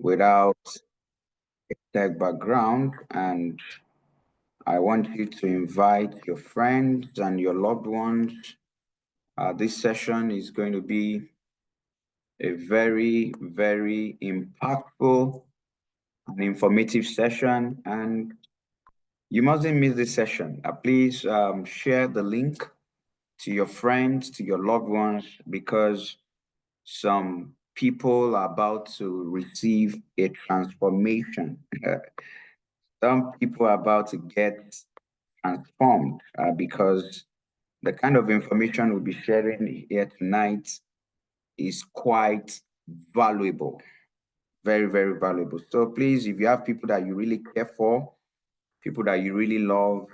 without a tech background, and I want you to invite your friends and your loved ones. This session is going to be a very, very impactful and informative session, and you mustn't miss this session. Please share the link to your friends, to your loved ones, because some people are about to receive a transformation. Some people are about to get transformed because the kind of information we'll be sharing here tonight is quite valuable, very, very valuable. So please, if you have people that you really care for, people that you really love,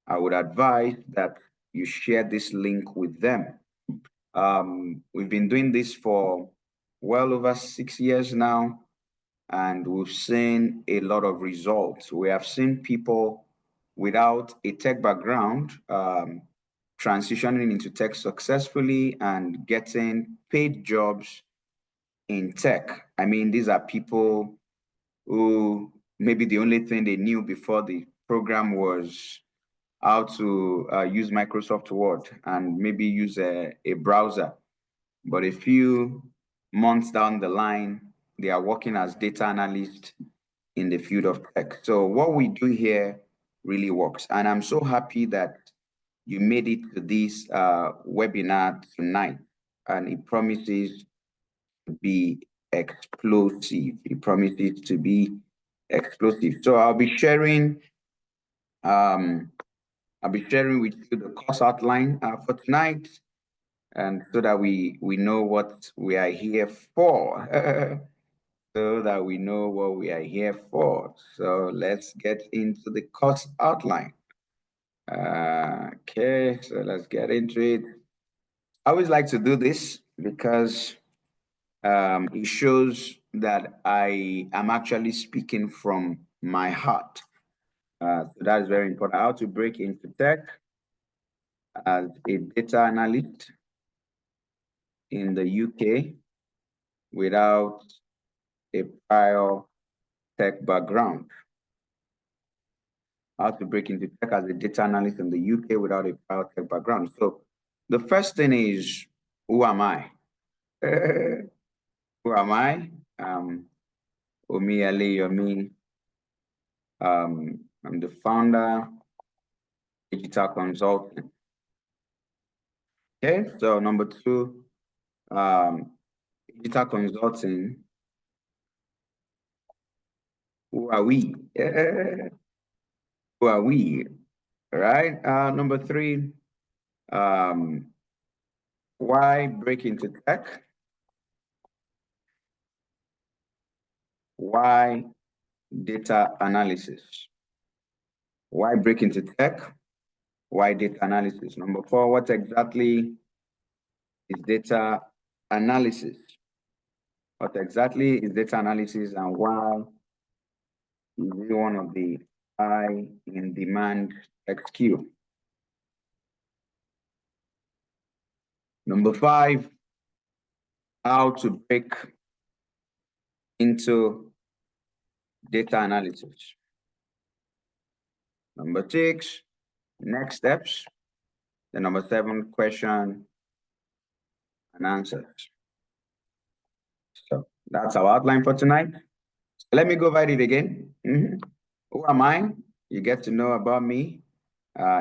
I would advise that you share this link with them. We've been doing this for well over 6 years now, and we've seen a lot of results. We have seen people without a tech background transitioning into tech successfully and getting paid jobs in tech. I mean, these are people who maybe the only thing they knew before the program was how to use Microsoft Word and maybe use a browser. But a few months down the line, they are working as data analysts in the field of tech. So what we do here really works. And I'm so happy that you made it to this webinar tonight. And it promises to be explosive. It promises to be explosive. So I'll be sharing with you the course outline for tonight, and so that we know what we are here for. So that we know what we are here for. So let's get into the course outline. Okay, so let's get into it. I always like to do this because it shows that I am actually speaking from my heart. So that is very important. How to break into tech as a data analyst in the UK without a prior tech background. How to break into tech as a data analyst in the UK without a prior tech background. So the first thing is, who am I? Who am I? Omiyale Yomi. I'm the founder, digital consultant. Okay, so number two, digital consulting. Who are we? Who are we? All right. Number three, why break into tech? Why data analysis? Why break into tech? Why data analysis? Number four, what exactly is data analysis? What exactly is data analysis, and why is it one of the high in demand tech skill? Number five, how to break into data analysis. Number six, next steps. The number seven, question and answers. So that's our outline for tonight. So let me go over it again. Who am I? You get to know about me.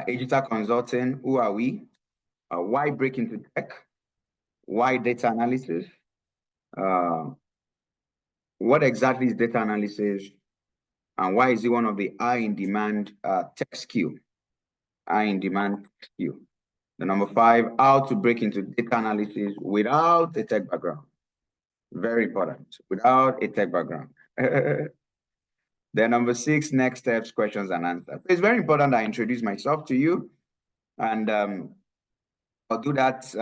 Digital consulting, who are we? Why break into tech? Why data analysis? What exactly is data analysis? And why is it one of the high in demand tech skill? High in demand skill. The number five, how to break into data analysis without a tech background. Very important, without a tech background. Then number six, next steps, questions and answers. It's very important I introduce myself to you, and I'll do that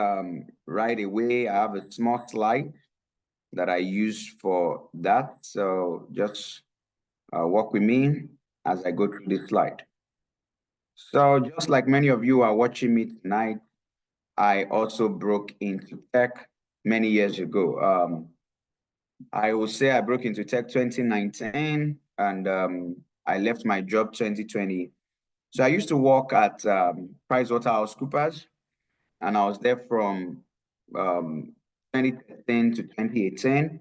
right away. I have a small slide that I use for that, so just work with me as I go through this slide. So just like many of you are watching me tonight, I also broke into tech many years ago. I will say I broke into tech 2019, and I left my job 2020. So I used to work at PricewaterhouseCoopers, and I was there from 2013 to 2018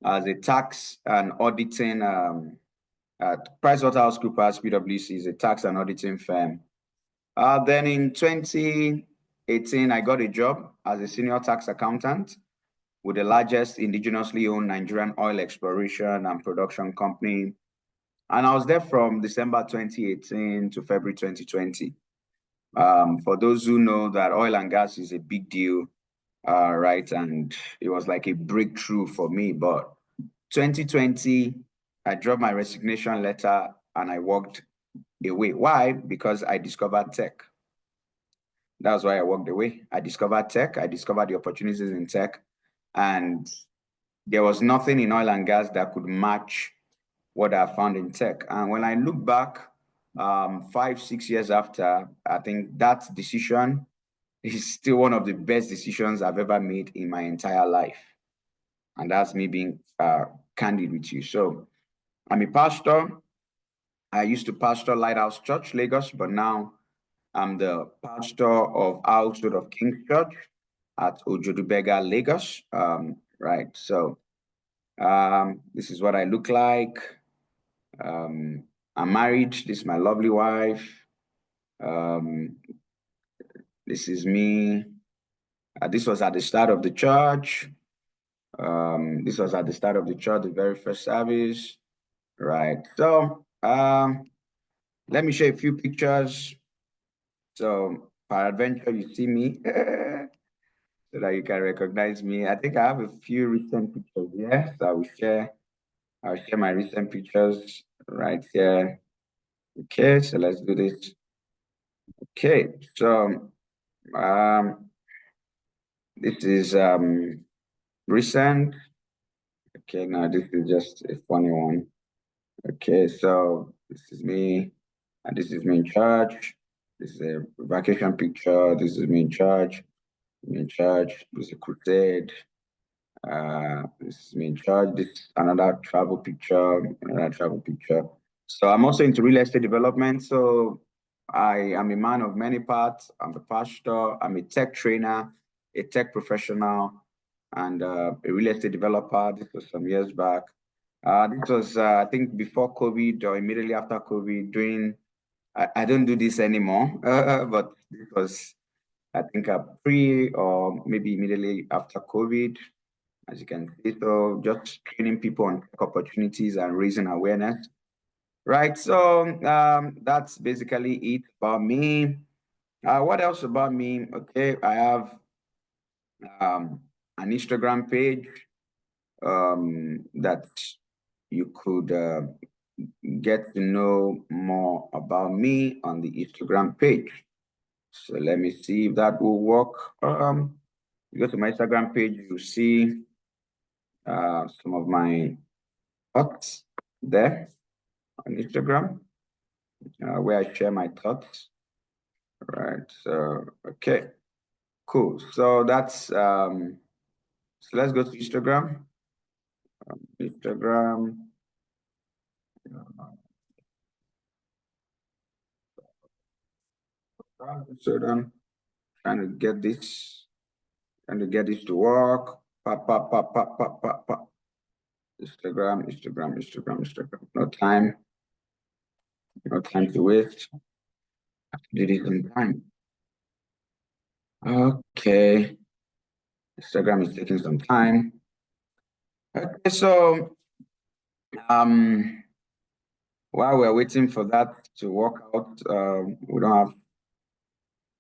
as a tax and auditing at PricewaterhouseCoopers. PwC is a tax and auditing firm. Then in 2018, I got a job as a senior tax accountant with the largest indigenously owned Nigerian oil exploration and production company. And I was there from December 2018 to February 2020. For those who know that oil and gas is a big deal, right? And it was like a breakthrough for me. But 2020, I dropped my resignation letter and I walked away. Why? Because I discovered tech. That's why I walked away. I discovered tech. I discovered the opportunities in tech. And there was nothing in oil and gas that could match what I found in tech. And when I look back 5, 6 years after, I think that decision is still one of the best decisions I've ever made in my entire life. And that's me being candid with you. So I'm a pastor. I used to pastor Lighthouse Church, Lagos, but now I'm the pastor of Household of Kings Church at Ojodubega, Lagos. Right. So this is what I look like. I'm married. This is my lovely wife. This is me. This was at the start of the church. This was at the start of the church, the very first service. Right. So let me show a few pictures. So peradventure, you see me so that you can recognize me. I think I have a few recent pictures here. So I'll share my recent pictures right here. Okay, so let's do this. Okay, so this is recent. Okay, now this is just a funny one. Okay, so this is me, and this is me in church. This is a vacation picture. This is me in church. Me in church. This is a crusade. This is me in church. This is another travel picture. Another travel picture. So I'm also into real estate development. So I am a man of many parts. I'm a pastor. I'm a tech trainer, a tech professional, and a real estate developer. This was some years back. This was, I think, before COVID or immediately after COVID. I don't do this anymore, but this was, I think, pre or maybe immediately after COVID, as you can see. So just training people on tech opportunities and raising awareness. Right. So that's basically it about me. What else about me? Okay, I have an Instagram page that you could get to know more about me on the Instagram page. So let me see if that will work. You go to my Instagram page, you see some of my thoughts there on Instagram, where I share my thoughts. Right. So okay, cool. So that's so let's go to Instagram. Instagram. So then trying to get this to work. Pop, pop, pop, pop, pop, pop, pop. Instagram. No time. No time to waste. I have to do this in time. Okay. Instagram is taking some time. Okay, so while we're waiting for that to work out, we don't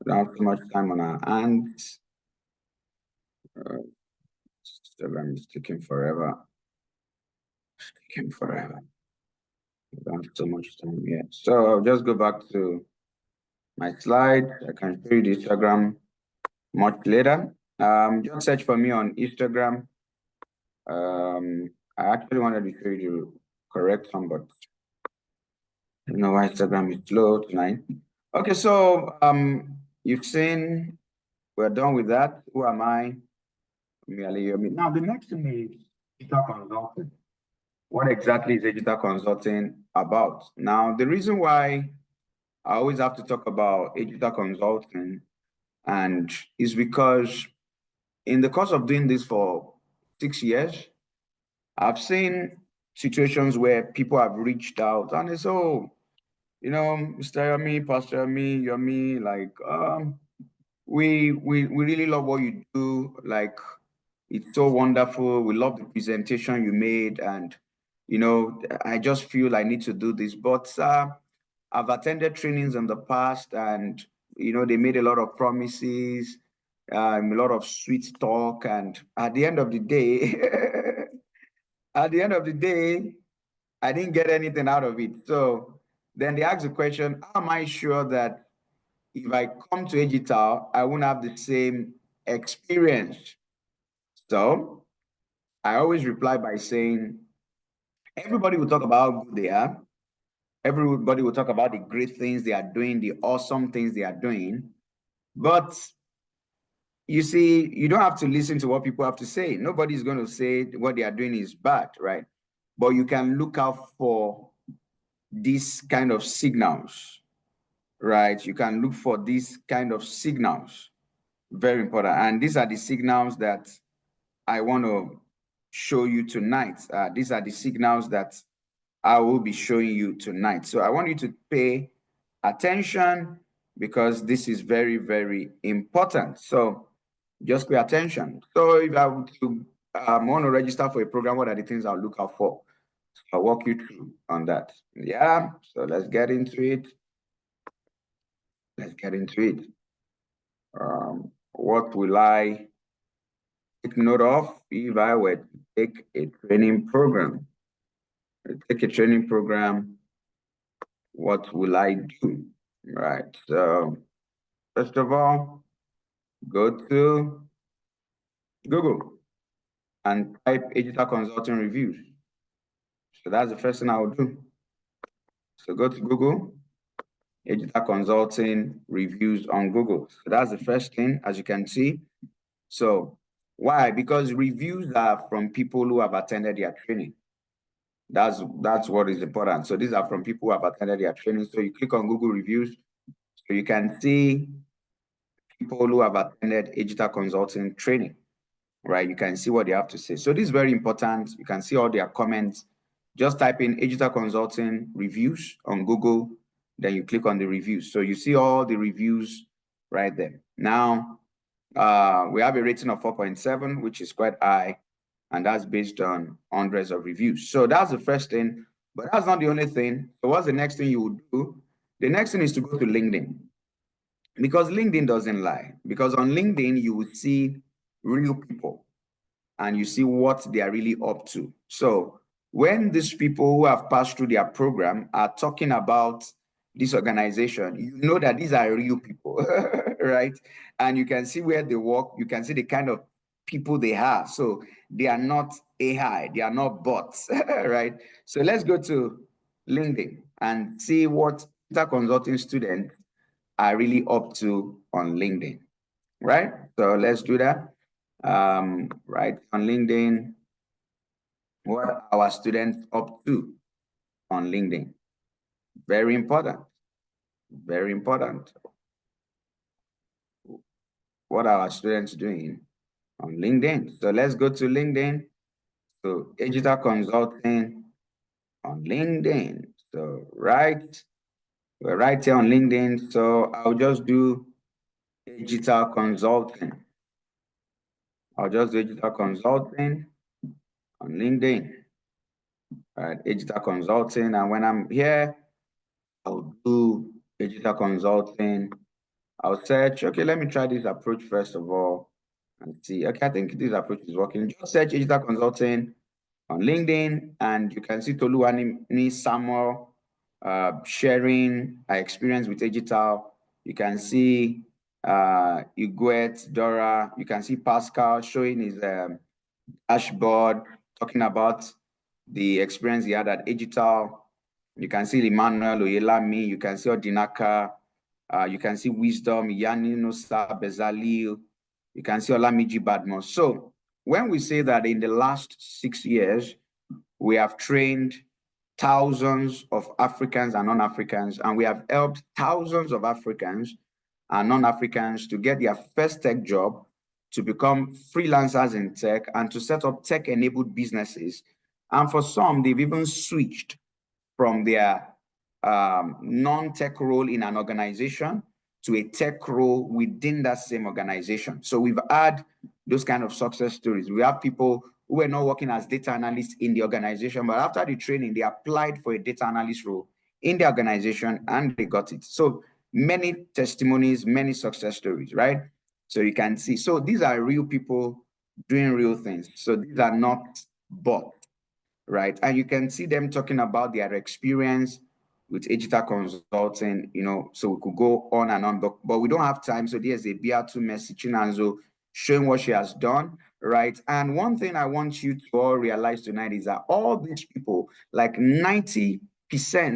have too much time on our hands. Instagram is taking forever. It's taking forever. We don't have so much time yet. So I'll just go back to my slide. I can show you the Instagram much later. Just search for me on Instagram. I actually wanted to show you the correct one, but I don't know why Instagram is slow tonight. Okay, so you've seen we're done with that. Who am I? Now the next thing is Digital consulting. What exactly is digital consulting about? Now, the reason why I always have to talk about digital consulting and is because in the course of doing this for 6 years, I've seen situations where people have reached out and they say, oh, Mr. Yami, Pastor Yami, like, we really love what you do. Like, it's so wonderful. We love the presentation you made, and I just feel I need to do this. But I've attended trainings in the past, and they made a lot of promises, a lot of sweet talk, and at the end of the day, at the end of the day, I didn't get anything out of it. So then they asked the question, how am I sure that if I come to Agital, I won't have the same experience? So I always reply by saying, everybody will talk about how good they are. Everybody will talk about the great things they are doing, the awesome things they are doing. But you see, you don't have to listen to what people have to say. Nobody's going to say what they are doing is bad, right? But you can look out for these kind of signals, right? You can look for these kind of signals. Very important. And these are the signals that I want to show you tonight. These are the signals that I will be showing you tonight. So I want you to pay attention because this is very, very important. So just pay attention. So if I want to register for a program, what are the things I'll look out for? So I'll walk you through on that. Yeah, so let's get into it. Let's get into it. What will I take note of if I were to take a training program? Take a training program, what will I do? Right. So first of all, go to Google and type digital consulting reviews. So that's the first thing I will do. So go to Google, digital consulting reviews on Google. So that's the first thing, as you can see. So why? Because reviews are from people who have attended their training. That's what is important. So these are from people who have attended their training. So you click on Google reviews, so you can see people who have attended digital consulting training, right? You can see what they have to say. So this is very important. You can see all their comments. Just type in digital consulting reviews on Google, then you click on the reviews. So you see all the reviews right there. Now, we have a rating of 4.7, which is quite high, and that's based on hundreds of reviews. So that's the first thing, but that's not the only thing. So what's the next thing you would do? The next thing is to go to LinkedIn, because LinkedIn doesn't lie. Because on LinkedIn, you will see real people and you see what they are really up to. So when these people who have passed through their program are talking about this organization, you know that these are real people, right? And you can see where they work, you can see the kind of people they have. So they are not AI, they are not bots, right? So let's go to LinkedIn and see what the consulting students are really up to on LinkedIn, right? So let's do that. Right on LinkedIn, what are our students up to on LinkedIn? Very important, very important. What are our students doing on LinkedIn? So let's go to LinkedIn. So digital consulting on LinkedIn. So we're right here on LinkedIn. So I'll just do digital consulting. I'll just do digital consulting on LinkedIn. All right, digital consulting. And when I'm here, I'll do digital consulting. I'll search, okay, let me try this approach first of all and see. Okay, I think this approach is working. Just search digital consulting on LinkedIn and you can see Toluwani Samuel sharing our experience with digital. You can see Iguet, Dora, you can see Pascal showing his dashboard, talking about the experience he had at digital. You can see Emmanuel Oyelami, you can see Odinaka, you can see Wisdom, Yanni Nosa Bezalil, you can see Olamiji Badmos. So when we say that in the last 6 years, we have trained thousands of Africans and non-Africans, and we have helped thousands of Africans and non-Africans to get their first tech job, to become freelancers in tech, and to set up tech-enabled businesses. And for some, they've even switched from their non-tech role in an organization to a tech role within that same organization. So we've had those kind of success stories. We have people who were not working as data analysts in the organization, but after the training, they applied for a data analyst role in the organization and they got it. So many testimonies, many success stories, right? So you can see, so these are real people doing real things. So these are not bots, right? And you can see them talking about their experience with Ejita Consulting, you know, so we could go on and on, but we don't have time. So there's a Biatu Messi Chinanzo showing what she has done, right? And one thing I want you to all realize tonight is that all these people, like 90%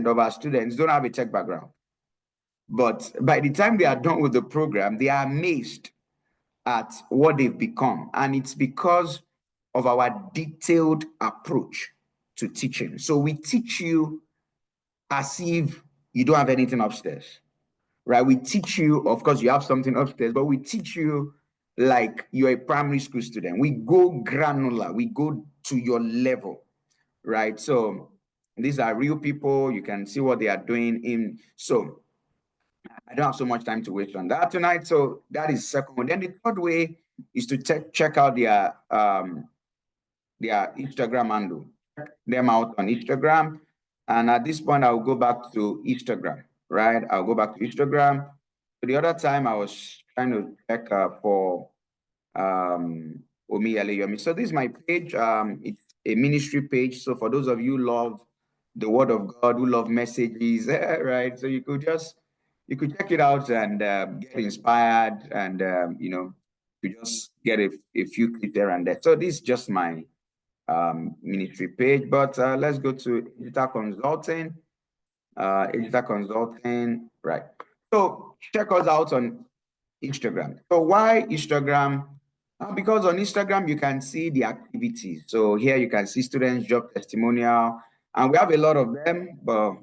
of our students, don't have a tech background. But by the time they are done with the program, they are amazed at what they've become. And it's because of our detailed approach to teaching. So we teach you as if you don't have anything upstairs, right? We teach you, of course, you have something upstairs, but we teach you like you're a primary school student. We go granular, we go to your level, right? So these are real people. You can see what they are doing in. So I don't have so much time to waste on that tonight. So that is second one. Then the third way is to check out their Instagram handle. Check them out on Instagram. And at this point, I'll go back to Instagram, right? I'll go back to Instagram. So the other time I was trying to check for Omi Yomi. So this is my page. It's a ministry page. So for those of you who love the word of God, who love messages, right? So you could check it out and get inspired, and you know, you just get a few clips there and there. So this is just my ministry page, but let's go to Ejita Consulting. Ejita Consulting, right? So check us out on Instagram. So why Instagram? Because on Instagram you can see the activities. So here you can see students' job testimonial, and we have a lot of them, but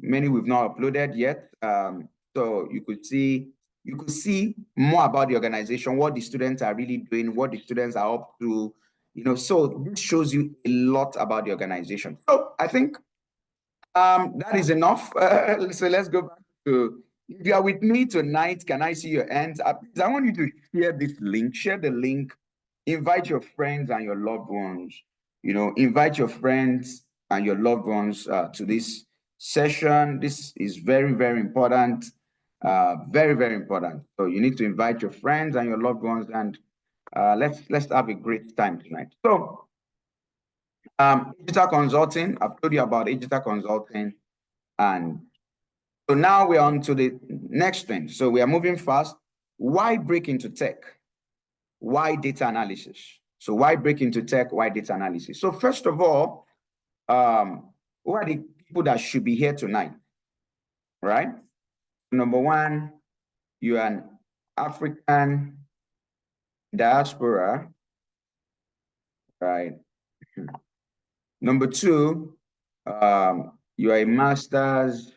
many we've not uploaded yet. So you could see more about the organization, what the students are really doing, what the students are up to, you know. So this shows you a lot about the organization. So I think that is enough. So let's go back to, if you are with me tonight, can I see your hands? Please, I want you to share this link, share the link, invite your friends and your loved ones, you know, invite your friends and your loved ones to this session. This is very, very important. Very, very important. So you need to invite your friends and your loved ones, and let's have a great time tonight. So Ejita Consulting, I've told you about Ejita Consulting. And so now we're on to the next thing. So we are moving fast. Why break into tech? Why data analysis? So why break into tech? Why data analysis? So first of all, who are the people that should be here tonight? Right? Number one, you're an African diaspora, right? Number two, you are a master's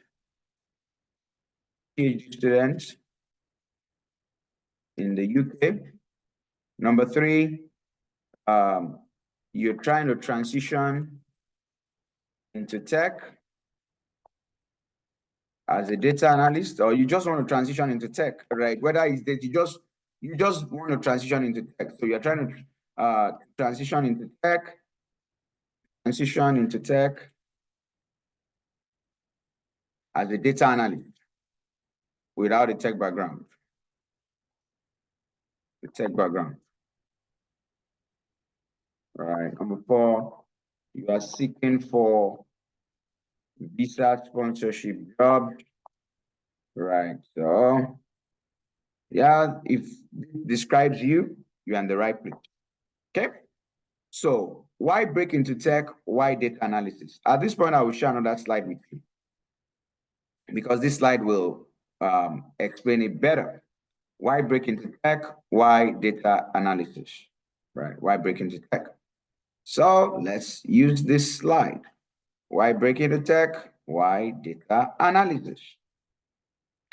PhD student in the UK. Number three, you're trying to transition into tech as a data analyst, or you just want to transition into tech, right? Whether it's that you just want to transition into tech. So you're trying to transition into tech as a data analyst without a tech background. The tech background. All right. Number four, you are seeking for visa sponsorship job. Right. So yeah, if this describes you, you're in the right place. Okay. So why break into tech? Why data analysis? At this point, I will share another slide with you, because this slide will explain it better. Why break into tech? Why data analysis? right? Why break into tech? So let's use this slide. Why break into tech? Why data analysis?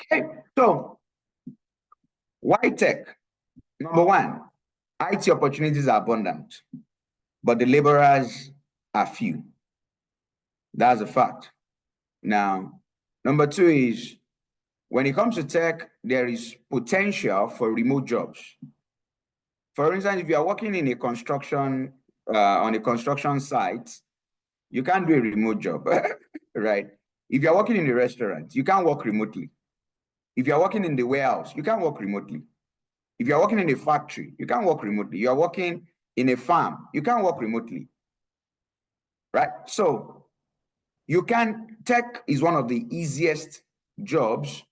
Okay, so why tech? Number one, IT opportunities are abundant, but the laborers are few. That's a fact. Now, number two is when it comes to tech, there is potential for remote jobs. For instance, if you are working in a construction, on a construction site, you can't do a remote job, right? If you're working in a restaurant, you can't work remotely. If you're working in the warehouse, you can't work remotely. If you're working in a factory, you can't work remotely. You're working in a farm, you can't work remotely, right? So tech is one of the easiest jobs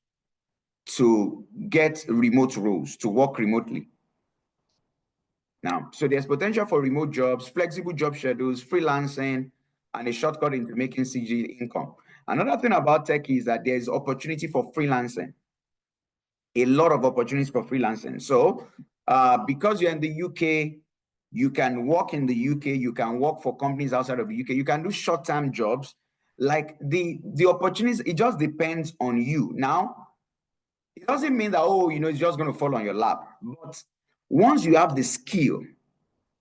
to get remote roles, to work remotely. Now, so there's potential for remote jobs, flexible job schedules, freelancing, and a shortcut into making CG income. Another thing about tech is that there's opportunity for freelancing, a lot of opportunities for freelancing. So because you're in the UK, you can work in the UK, you can work for companies outside of the UK, you can do short-term jobs. Like the opportunities, it just depends on you. Now, it doesn't mean that, oh, it's just going to fall on your lap. But once you have the skill,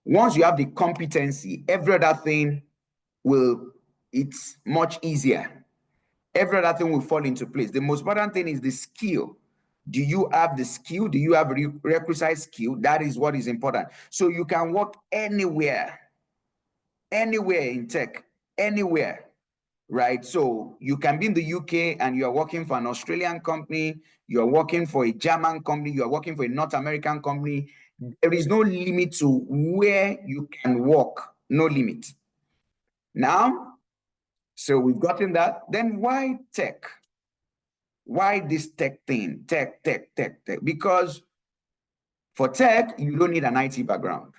once you have the competency, every other thing it's much easier. Every other thing will fall into place. The most important thing is the skill. Do you have the skill? Do you have requisite skill? That is what is important. So you can work anywhere in tech, anywhere, right? So you can be in the UK and you are working for an Australian company, you are working for a German company, you are working for a North American company. There is no limit to where you can work, no limit. Now, so we've gotten that. Then why tech? Why this tech thing? Tech. Because for tech, you don't need an IT background.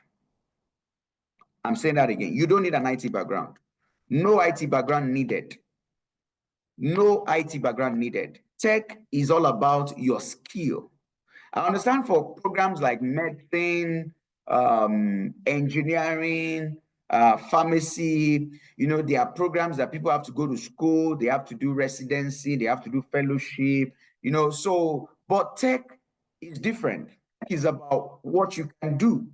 I'm saying that again. You don't need an IT background. No IT background needed. No IT background needed. Tech is all about your skill. I understand for programs like medicine, engineering, pharmacy, there are programs that people have to go to school, they have to do residency, they have to do fellowship, but tech is different. Tech is about what you can do.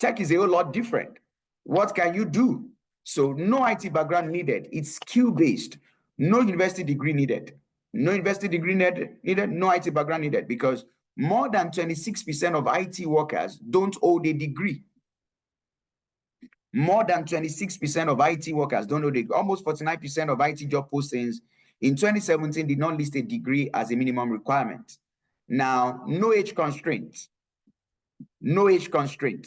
Tech is a whole lot different. What can you do? So no IT background needed. It's skill-based. No university degree needed. No university degree needed, no IT background needed, because more than 26% of IT workers don't hold a degree. More than 26% of IT workers don't hold a degree. Almost 49% of IT job postings in 2017 did not list a degree as a minimum requirement. Now, no age constraint. No age constraint,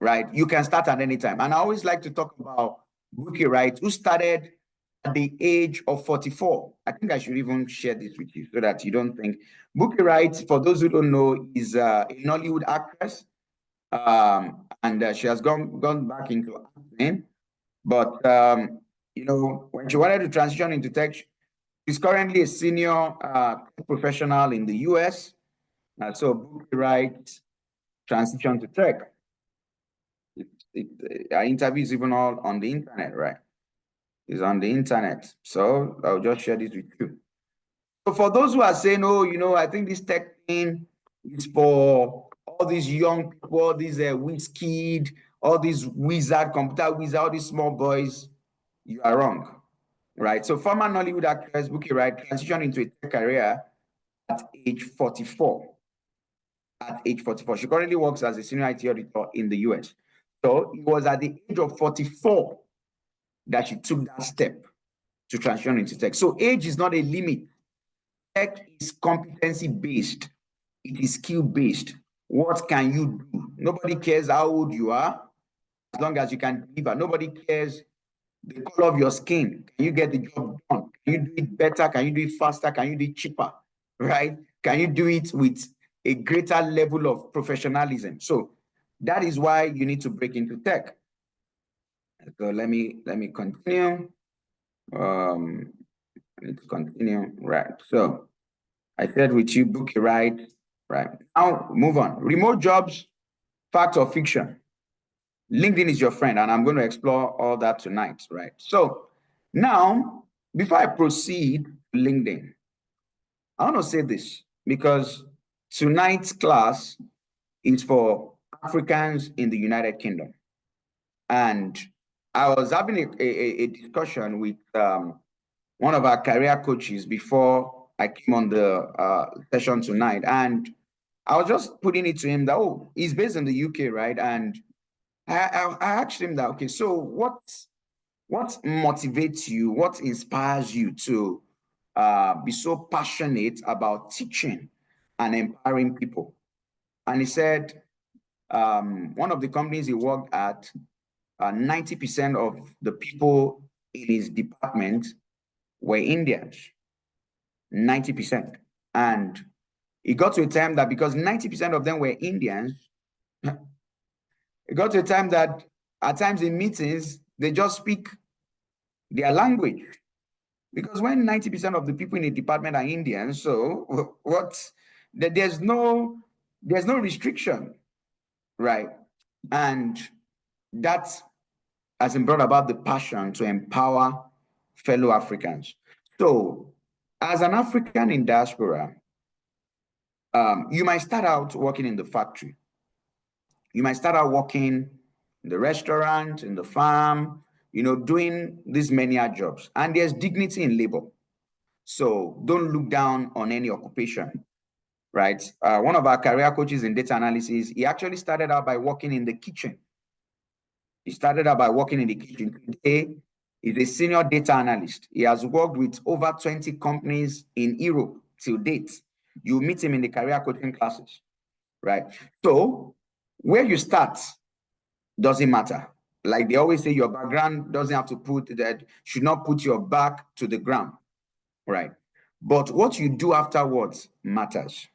right? You can start at any time. And I always like to talk about Bukky Wright, who started at the age of 44. I think I should even share this with you so that you don't think. Bukky Wright, for those who don't know, is a Nollywood actress. And she has gone back into acting. But, when she wanted to transition into tech, she's currently a senior professional in the US. So Bukky Wright transitioned to tech. Our interview is even all on the internet, right? It's on the internet. So I'll just share this with you. So for those who are saying, oh, I think this tech thing is for all these young people, all these whiz kid, all these computer wizard, all these small boys, you are wrong, right? So former Nollywood actress Bukky Wright transitioned into a tech career at age 44. At age 44, she currently works as a senior IT auditor in the US. So it was at the age of 44 that she took that step to transition into tech. So age is not a limit. Tech is competency-based. It is skill-based. What can you do? Nobody cares how old you are, as long as you can deliver. Nobody cares the color of your skin. Can you get the job done? Can you do it better? Can you do it faster? Can you do it cheaper? Right? Can you do it with a greater level of professionalism? So that is why you need to break into tech. So let me continue. I need to continue. Right. So I said with you, Bukky Wright. Right. Now move on. Remote jobs, fact or fiction? LinkedIn is your friend, and I'm going to explore all that tonight, right? So now, before I proceed to LinkedIn, I want to say this because tonight's class is for Africans in the United Kingdom. And I was having a discussion with one of our career coaches before I came on the session tonight. And I was just putting it to him that, oh, he's based in the UK, right? And I asked him that, okay, so what motivates you? What inspires you to be so passionate about teaching and empowering people? And he said, one of the companies he worked at, 90% of the people in his department were Indians, 90%. And it got to a time that because 90% of them were Indians, it got to a time that at times in meetings, they just speak their language. Because when 90% of the people in the department are Indians, so there's no restriction, right? And that has brought about the passion to empower fellow Africans. So, as an African in diaspora, you might start out working in the factory. You might start out working in the restaurant, in the farm, doing these menial jobs. And there's dignity in labor. So don't look down on any occupation, right? One of our career coaches in data analysis, he actually started out by working in the kitchen. He started out by working in the kitchen. Today, he's a senior data analyst. He has worked with over 20 companies in Europe till date. You meet him in the career coaching classes, right? So where you start doesn't matter. Like they always say, your background doesn't have to should not put your back to the ground, right? But what you do afterwards matters.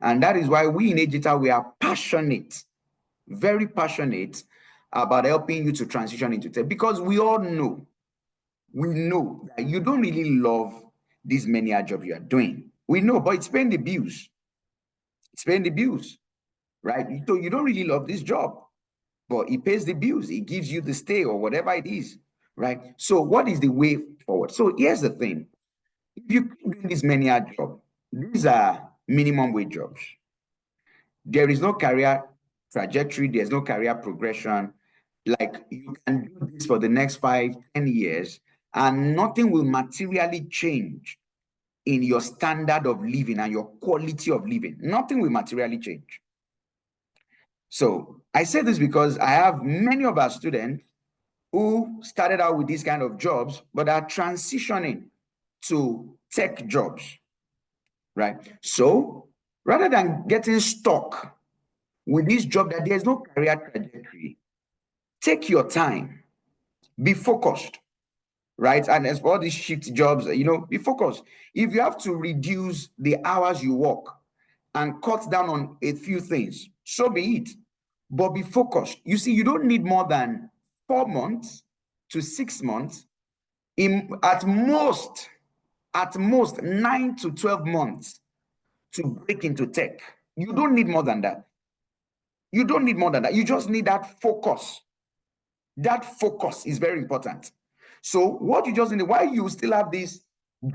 And that is why we in Digital, we are passionate, very passionate about helping you to transition into tech, because we know that you don't really love this menial job you are doing. We know, but it's paying the bills. It's paying the bills, right? So you don't really love this job, but it pays the bills. It gives you the stay or whatever it is, right? So what is the way forward? So here's the thing. If you keep doing this menial job, these are minimum wage jobs. There is no career trajectory. There's no career progression. Like you can do this for the next 5, 10 years, and nothing will materially change in your standard of living and your quality of living. Nothing will materially change. So I say this because I have many of our students who started out with these kind of jobs, but are transitioning to tech jobs, right? So rather than getting stuck with this job that there's no career trajectory, take your time, be focused, right? And as for all these shift jobs, be focused. If you have to reduce the hours you work and cut down on a few things, so be it. But be focused. You see, you don't need more than 4 months to 6 months, at most 9 to 12 months to break into tech. You don't need more than that. You don't need more than that. You just need that focus. That focus is very important. So what you just need, while you still have this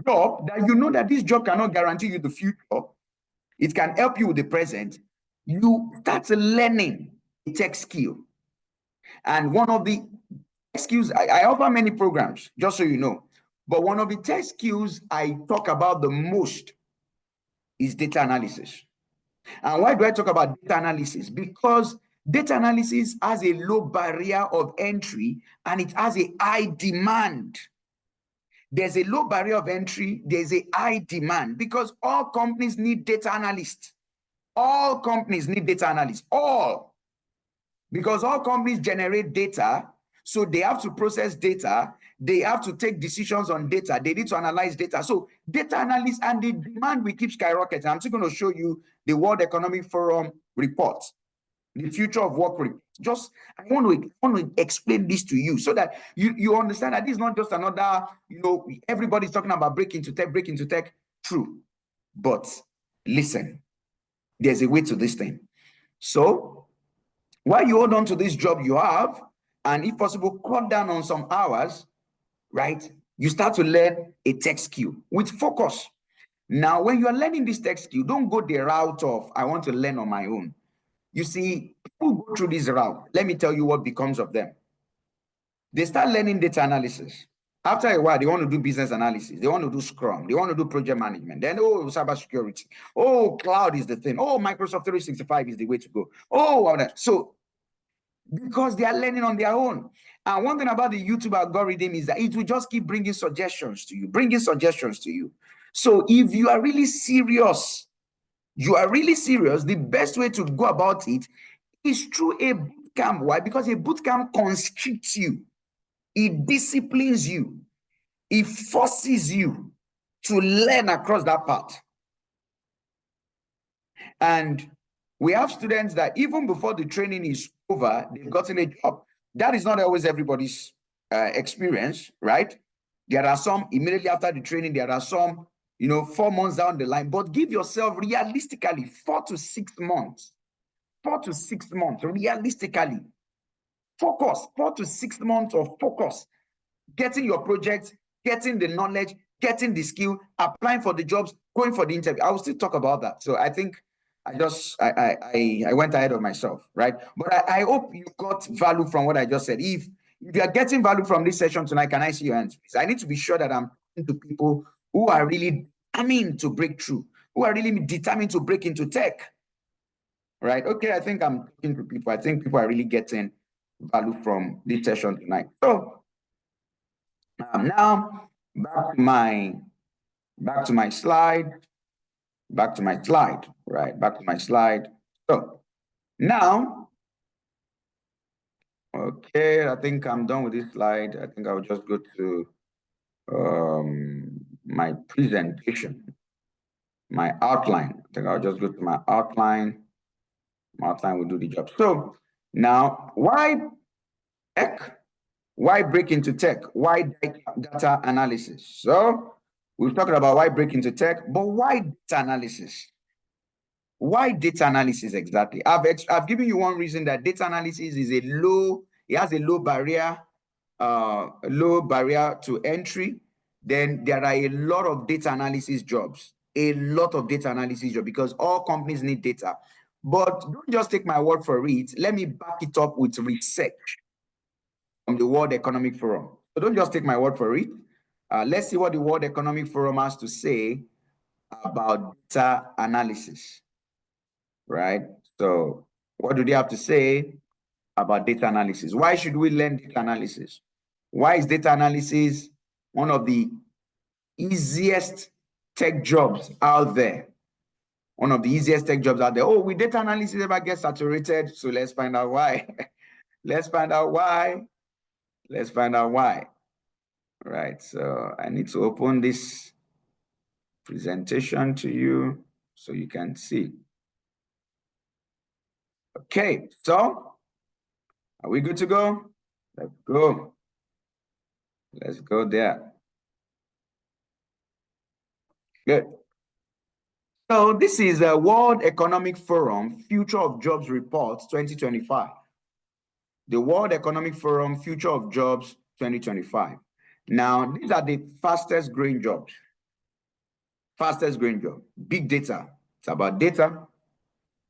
job, that you know that this job cannot guarantee you the future, it can help you with the present, you start learning a tech skill. And one of the skills, I offer many programs, just so you know, but one of the tech skills I talk about the most is data analysis. And why do I talk about data analysis? Because data analysis has a low barrier of entry and it has a high demand. There's a low barrier of entry, there's a high demand, because all companies need data analysts. All companies need data analysts, all. Because all companies generate data, so they have to process data, they have to take decisions on data, they need to analyze data. So data analysts, and the demand will keep skyrocketing. I'm still going to show you the World Economic Forum report, the future of work report. Just I want to explain this to you so that you understand that this is not just another, everybody's talking about break into tech. True. But listen, there's a way to this thing. So While you hold on to this job you have, and if possible, cut down on some hours, right? You start to learn a tech skill with focus. Now, when you are learning this tech skill, don't go the route of, I want to learn on my own. You see, people go through this route. Let me tell you what becomes of them. They start learning data analysis. After a while, they want to do business analysis. They want to do Scrum. They want to do project management. Then, oh, cybersecurity. Oh, cloud is the thing. Oh, Microsoft 365 is the way to go. Oh, all that. So, because they are learning on their own. And one thing about the YouTube algorithm is that it will just keep bringing suggestions to you, So, if you are really serious, the best way to go about it is through a boot camp. Why? Because a boot camp constricts you. It disciplines you. It forces you to learn across that path. And we have students that even before the training is over, they've gotten a job. That is not always everybody's experience, right? There are some immediately after the training, there are some, 4 months down the line, but give yourself realistically 4 to 6 months. 4 to 6 months, realistically. Focus, 4 to 6 months of focus. Getting your project, getting the knowledge, getting the skill, applying for the jobs, going for the interview. I will still talk about that. So I think I went ahead of myself, right? But I hope you got value from what I just said. If you are getting value from this session tonight, can I see your hands, please? I need to be sure that I'm talking to people who are really determined to break through, who are really determined to break into tech, right? Okay, I think I'm talking to people. I think people are really getting value from this session tonight. So now back to my slide, right? Back to my slide. So now, okay, I think I'm done with this slide. I think I'll just go to my presentation, my outline. I think I'll just go to my outline. My outline will do the job. So now, why tech? Why break into tech? Why data analysis? So we've talked about why break into tech, but why data analysis? Why data analysis exactly? I've given you one reason that data analysis is it has a low barrier to entry. Then there are a lot of data analysis jobs, because all companies need data. But don't just take my word for it. Let me back it up with research from the World Economic Forum. So don't just take my word for it. Let's see what the World Economic Forum has to say about data analysis, right? So what do they have to say about data analysis? Why should we learn data analysis? Why is data analysis one of the easiest tech jobs out there? One of the easiest tech jobs out there. Oh, will data analysis ever get saturated? So let's find out why. Let's find out why. Right, so I need to open this presentation to you so you can see. Okay, so are we good to go? Let's go. Let's go there. Good. So this is a World Economic Forum Future of Jobs Report 2025. The World Economic Forum Future of Jobs 2025. Now, these are the fastest growing jobs. Big data. It's about data.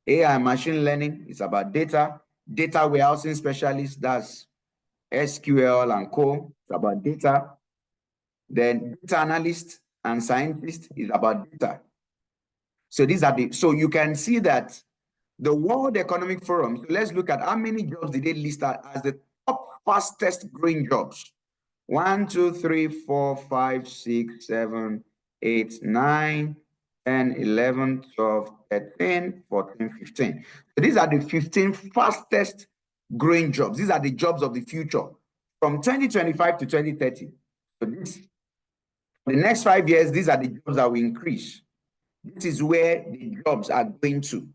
AI machine learning. It's about data. Data warehousing specialists. That's SQL and co. It's about data. Then data analyst and scientist is about data. So so you can see that the World Economic Forum, so let's look at how many jobs did they list as the top fastest growing jobs. 1, 2, 3, 4, 5, 6, 7, 8, 9, 10, 11, 12, 13, 14, 15. So these are the 15 fastest growing jobs. These are the jobs of the future from 2025 to 2030. So the next 5 years, these are the jobs that will increase. This is where the jobs are going to.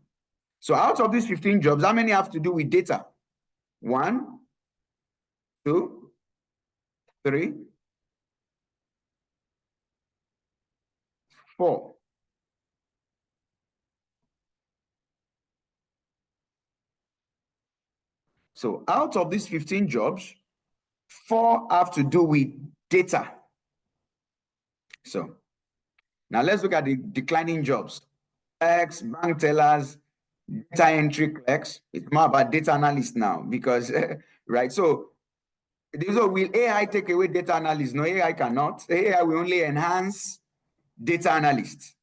So out of these 15 jobs, how many have to do with data? 1, 2, 3, 4. So out of these 15 jobs, 4 have to do with data. So now let's look at the declining jobs. Clerks, bank tellers, data entry clerks. It's more about data analysts now because, right? So will AI take away data analysts? No, AI cannot. AI will only enhance data analysts,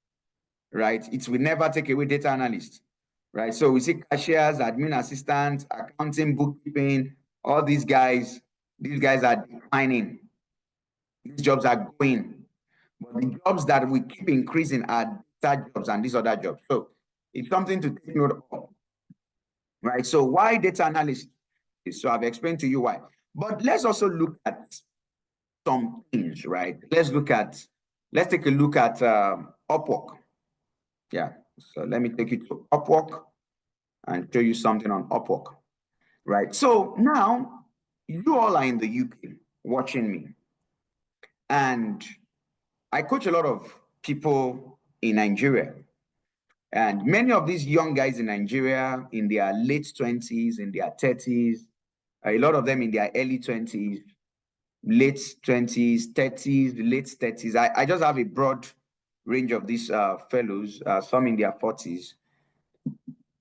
right? It will never take away data analysts, right? So we see cashiers, admin assistants, accounting, bookkeeping, all these guys are declining. These jobs are going. But the jobs that we keep increasing are data jobs and these other jobs. So it's something to take note of, right? So why data analyst? So I've explained to you why. But let's also look at some things, right? Let's take a look at Upwork. Yeah, so let me take you to Upwork and show you something on Upwork, right? So now you all are in the UK watching me, and I coach a lot of people in Nigeria, and many of these young guys in Nigeria in their late 20s, in their 30s, a lot of them in their early 20s, late 20s, 30s, late 30s. I just have a broad range of these fellows, some in their 40s,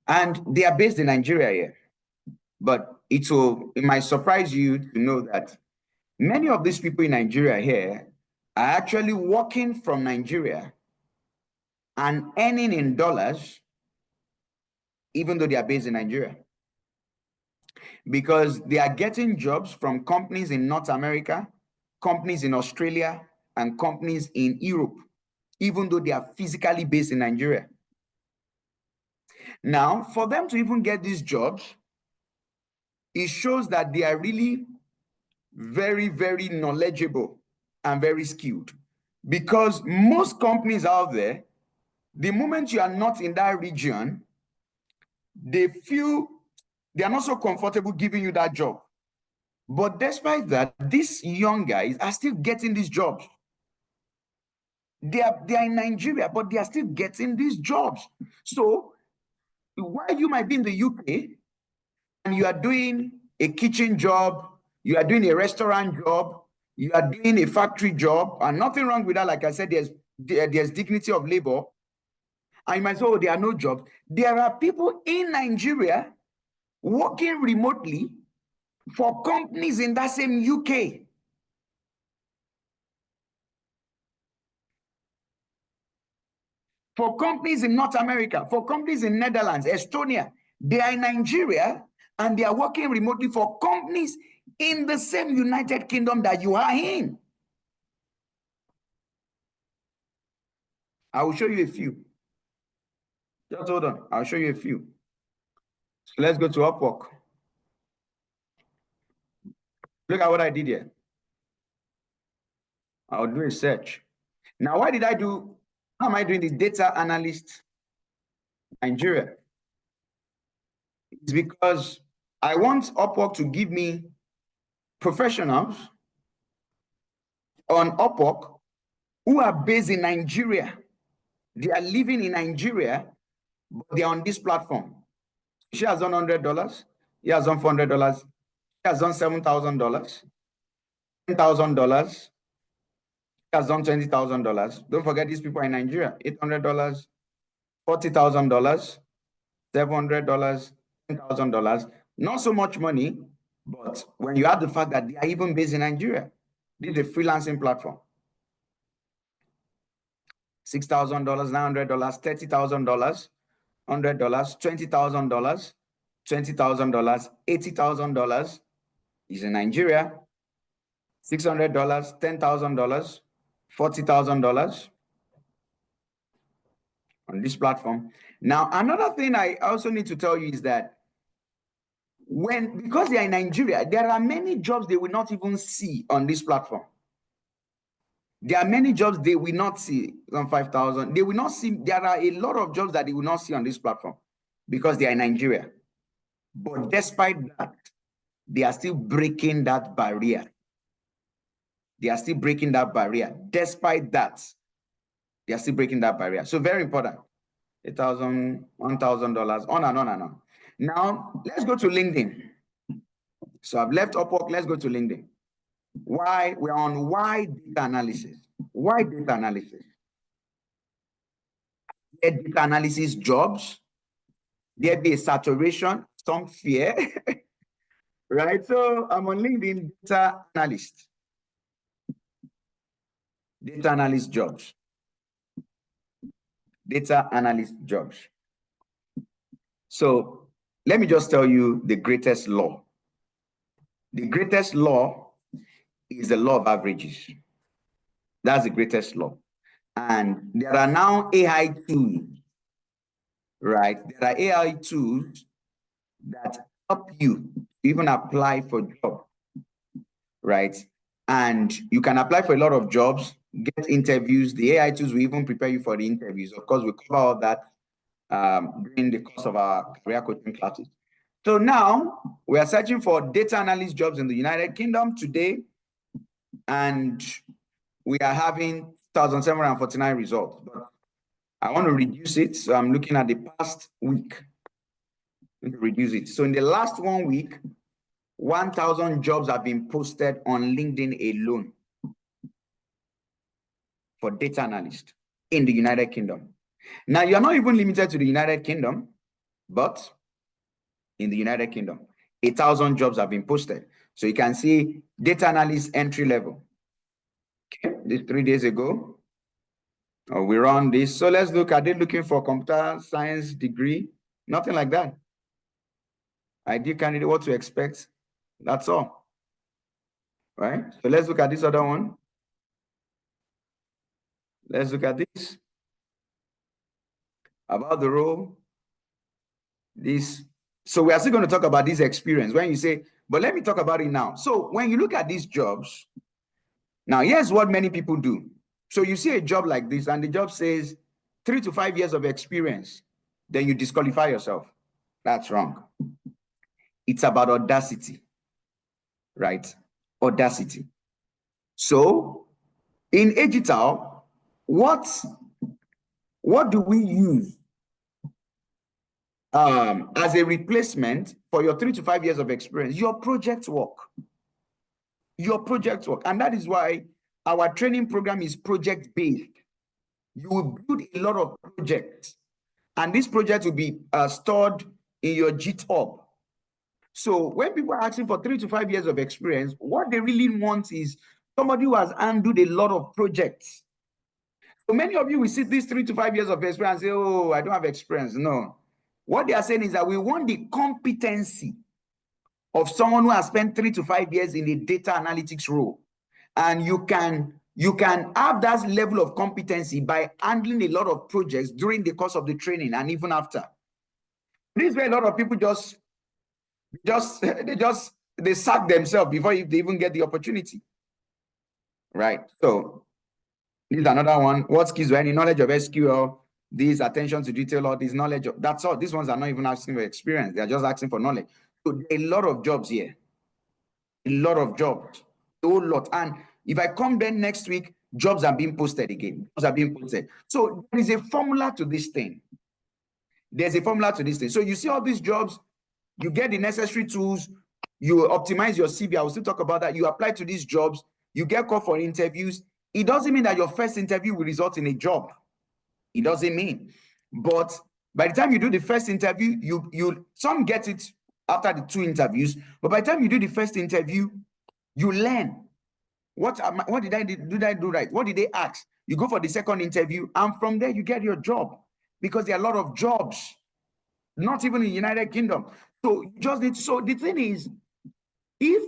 and they are based in Nigeria here. But it might surprise you to know that many of these people in Nigeria here are actually working from Nigeria and earning in dollars, even though they are based in Nigeria, because they are getting jobs from companies in North America, companies in Australia, and companies in Europe, even though they are physically based in Nigeria. Now, for them to even get these jobs, it shows that they are really very, very knowledgeable and very skilled. Because most companies out there, the moment you are not in that region, they feel they are not so comfortable giving you that job. But despite that, these young guys are still getting these jobs. They are in Nigeria, but they are still getting these jobs. So while you might be in the UK and you are doing a kitchen job, you are doing a restaurant job, you are doing a factory job, and nothing wrong with that. Like I said, there's dignity of labor. And you might say, oh, there are no jobs. There are people in Nigeria working remotely for companies in that same UK. For companies in North America, for companies in Netherlands, Estonia, they are in Nigeria and they are working remotely for companies in the same United Kingdom that you are in. I will show you a few. Just hold on. I'll show you a few. So let's go to Upwork. Look at what I did here. I'll do a search. Now, how am I doing the data analyst Nigeria? It's because I want Upwork to give me professionals on Upwork who are based in Nigeria. They are living in Nigeria, but they are on this platform. She has done $100. He has done $400. He has done $7,000, $10,000. He has done $20,000. Don't forget these people are in Nigeria. $800, $40,000, $700, $10,000. Not so much money, but when you add the fact that they are even based in Nigeria, this is a freelancing platform. $6,000, $900, $30,000, $100, $20,000, $20,000, $80,000 is in Nigeria. $600, $10,000, $40,000 on this platform. Now, another thing I also need to tell you is that because they are in Nigeria, there are many jobs they will not even see on this platform. There are many jobs they will not see on 5,000. They will not see. There are a lot of jobs that they will not see on this platform because they are in Nigeria. But despite that, they are still breaking that barrier. They are still breaking that barrier. Despite that, they are still breaking that barrier. So very important. $8,000, $1,000, on and on and on. Now, let's go to LinkedIn. So I've left Upwork. Let's go to LinkedIn. Why? We're on why data analysis. Why data analysis? Data analysis jobs. There be a saturation, some fear, right? So I'm on LinkedIn, data analyst. Data analyst jobs. Data analyst jobs. So let me just tell you the greatest law. The greatest law is the law of averages. That's the greatest law. And there are now AI tools, right? There are AI tools that help you even apply for jobs, right? And you can apply for a lot of jobs, get interviews. The AI tools will even prepare you for the interviews. Of course, we cover all that during the course of our career coaching classes. So now we are searching for data analyst jobs in the United Kingdom today, and we are having 1,749 results. But I want to reduce it, so I'm looking at the past week. Reduce it. So in the last 1 week, 1,000 jobs have been posted on LinkedIn alone for data analyst in the United Kingdom. Now, you're not even limited to the United Kingdom, but in the United Kingdom, 1,000 jobs have been posted. So you can see data analyst entry level. Okay, this 3 days ago, we run this. So let's look at it, looking for computer science degree, nothing like that. Ideal candidate, what to expect. That's all. Right? So let's look at this other one. Let's look at this. About the role. This. So we are still going to talk about this experience. When you say, but let me talk about it now. So when you look at these jobs, now here's what many people do. So you see a job like this, and the job says 3 to 5 years of experience, then you disqualify yourself. That's wrong. It's about audacity, right? Audacity. So in Agital, what do we use as a replacement for your 3 to 5 years of experience? Your project work. Your project work. And that is why our training program is project-based. You will build a lot of projects, and this project will be stored in your GitHub. So when people are asking for 3 to 5 years of experience, what they really want is somebody who has handled a lot of projects. So many of you will see these 3 to 5 years of experience and say, oh, I don't have experience. No. What they are saying is that we want the competency of someone who has spent 3 to 5 years in a data analytics role. And you can have that level of competency by handling a lot of projects during the course of the training and even after. This is where a lot of people they sack themselves before they even get the opportunity. Right. So this is another one. What skills do any knowledge of SQL? This attention to detail, or this knowledge of that's all. These ones are not even asking for experience, they are just asking for knowledge. So a lot of jobs here. A lot of jobs. A whole lot. And if I come then next week, jobs are being posted again. Jobs are being posted. So there is a formula to this thing. There's a formula to this thing. So you see all these jobs, you get the necessary tools, you optimize your CV. I will still talk about that. You apply to these jobs, you get called for interviews. It doesn't mean that your first interview will result in a job. It doesn't mean. But by the time you do the first interview, you some get it after the 2 interviews. But by the time you do the first interview, you learn. What did I do right? What did they ask? You go for the second interview, and from there you get your job, because there are a lot of jobs, not even in the United Kingdom. So you just need to, so the thing is, if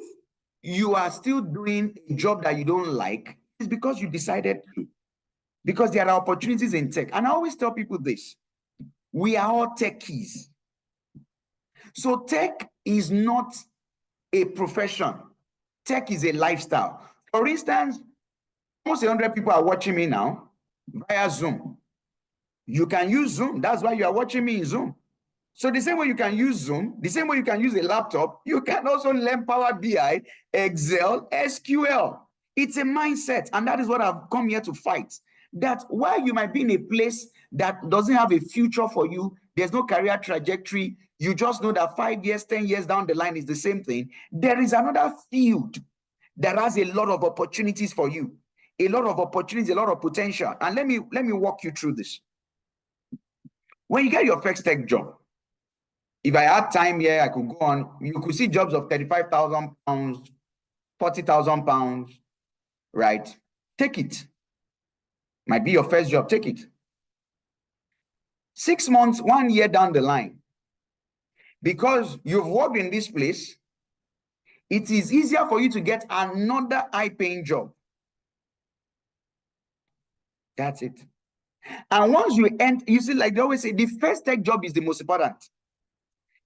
you are still doing a job that you don't like, it's because you decided to. Because there are opportunities in tech. And I always tell people this: we are all techies. So tech is not a profession. Tech is a lifestyle. For instance, almost 100 people are watching me now via Zoom. You can use Zoom. That's why you are watching me in Zoom. So the same way you can use Zoom, the same way you can use a laptop, you can also learn Power BI, Excel, SQL. It's a mindset. And that is what I've come here to fight. That while you might be in a place that doesn't have a future for you, there's no career trajectory, you just know that 5 years, 10 years down the line is the same thing. There is another field that has a lot of opportunities for you, a lot of opportunities, a lot of potential. And let me walk you through this. When you get your first tech job, if I had time here, I could go on. You could see jobs of 35,000 pounds, 40,000 pounds, right? Take it. Might be your first job. Take it. 6 months, 1 year down the line, because you've worked in this place, it is easier for you to get another high-paying job. That's it. And once you end, you see, like they always say, the first tech job is the most important.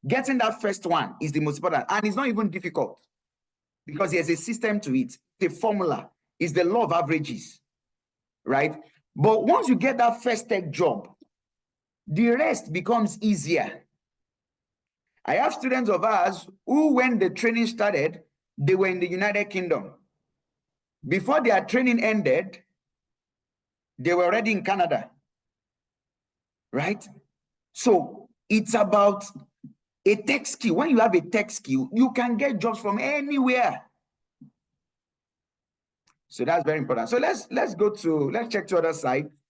Getting that first one is the most important. And it's not even difficult because there's a system to it. The formula is the law of averages, right? But once you get that first tech job, the rest becomes easier. I have students of ours who, when the training started, they were in the United Kingdom. Before their training ended, they were already in Canada, right? So it's about a tech skill. When you have a tech skill, you can get jobs from anywhere. So that's very important. So let's check to other sites,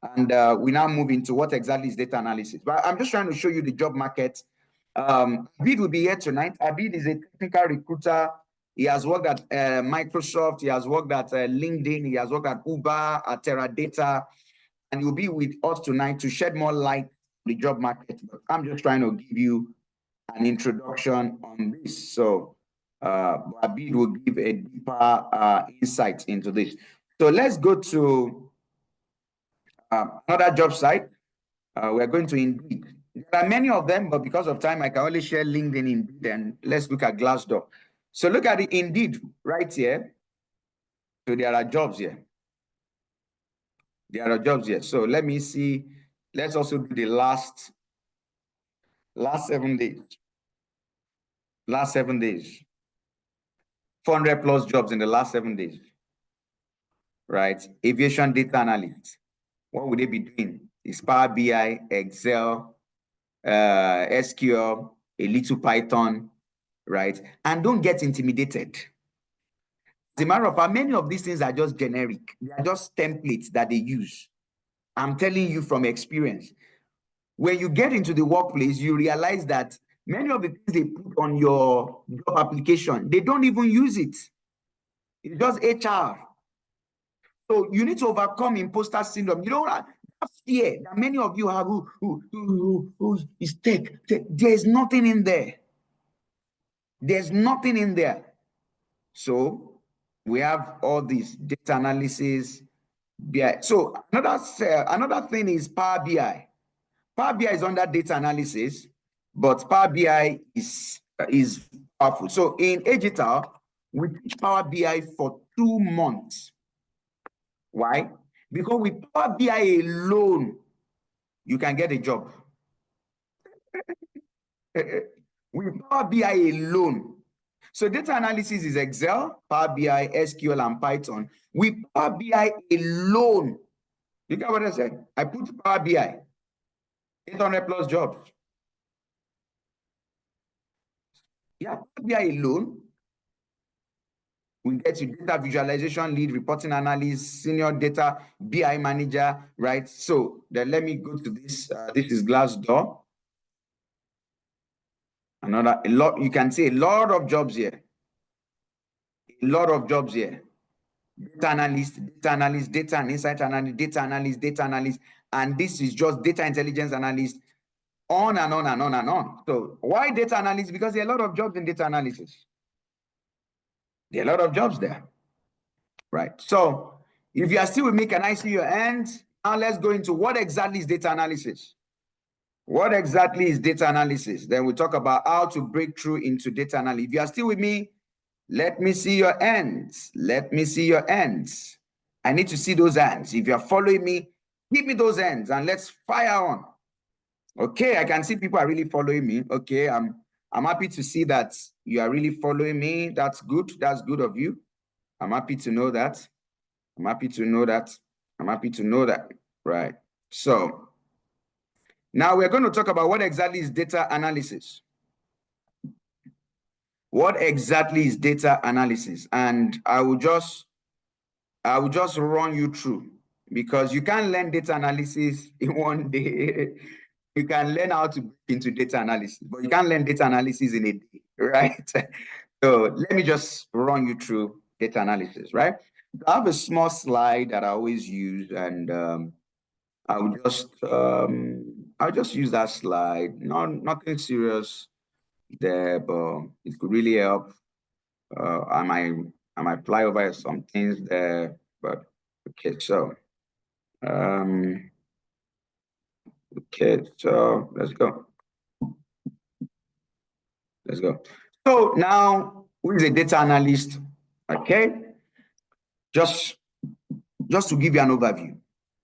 and we now move into what exactly is data analysis. But I'm just trying to show you the job market. Abid will be here tonight. Abid is a technical recruiter. He has worked at Microsoft. He has worked at LinkedIn. He has worked at Uber, at Teradata, and he'll be with us tonight to shed more light on the job market. But I'm just trying to give you an introduction on this. So Abid will give a deeper insight into this. So let's go to another job site. We're going to Indeed. There are many of them, but because of time, I can only share LinkedIn, Indeed, and let's look at Glassdoor. So look at the Indeed right here. So there are jobs here. There are jobs here. So let me see. Let's also do the last 7 days. Last 7 days. 400 plus jobs in the last 7 days. Right? Aviation data analyst. What would they be doing? It's Power BI, Excel, SQL, a little Python, right? And don't get intimidated. As a matter of fact, many of these things are just generic. They are just templates that they use. I'm telling you from experience. When you get into the workplace, you realize that many of the things they put on your job application, they don't even use it. It's just HR. So you need to overcome imposter syndrome. You know that fear that many of you have who is tech. There's nothing in there. There's nothing in there. So we have all these data analysis, BI. So another thing is Power BI. Power BI is under data analysis, but Power BI is powerful. So in Agital, we teach Power BI for 2 months. Why? Because with Power BI alone, you can get a job. With Power BI alone. So data analysis is Excel, Power BI, SQL, and Python. With Power BI alone, you get what I said? I put Power BI, 800 plus jobs. Yeah, Power BI alone, we get you data visualization lead, reporting analyst, senior data BI manager, right? So then let me go to this. This is Glassdoor. You can see a lot of jobs here. A lot of jobs here. Data analyst, data and insight analyst, data analyst, and this is just data intelligence analyst, on and on and on and on. So why data analyst? Because there are a lot of jobs in data analysis. There are a lot of jobs there, right? So if you are still with me, can I see your hands? Now let's go into what exactly is data analysis. What exactly is data analysis? Then we talk about how to break through into data analysis. If you are still with me, let me see your hands. Let me see your hands. I need to see those hands. If you're following me, give me those hands and let's fire on. Okay, I can see people are really following me. Okay, I'm happy to see that you are really following me. That's good. That's good of you. I'm happy to know that. I'm happy to know that. I'm happy to know that. Right. So Now we're going to talk about what exactly is data analysis. What exactly is data analysis? And I will just run you through, because you can't learn data analysis in one day. You can learn how to get into data analysis, but you can't learn data analysis in a day, right? So let me just run you through data analysis, right? I have a small slide that I always use, and I'll just use that slide. Nothing serious there, but it could really help. I might fly over some things there, but okay. So, okay. So let's go. Let's go. So now, who is a data analyst? Okay, just to give you an overview,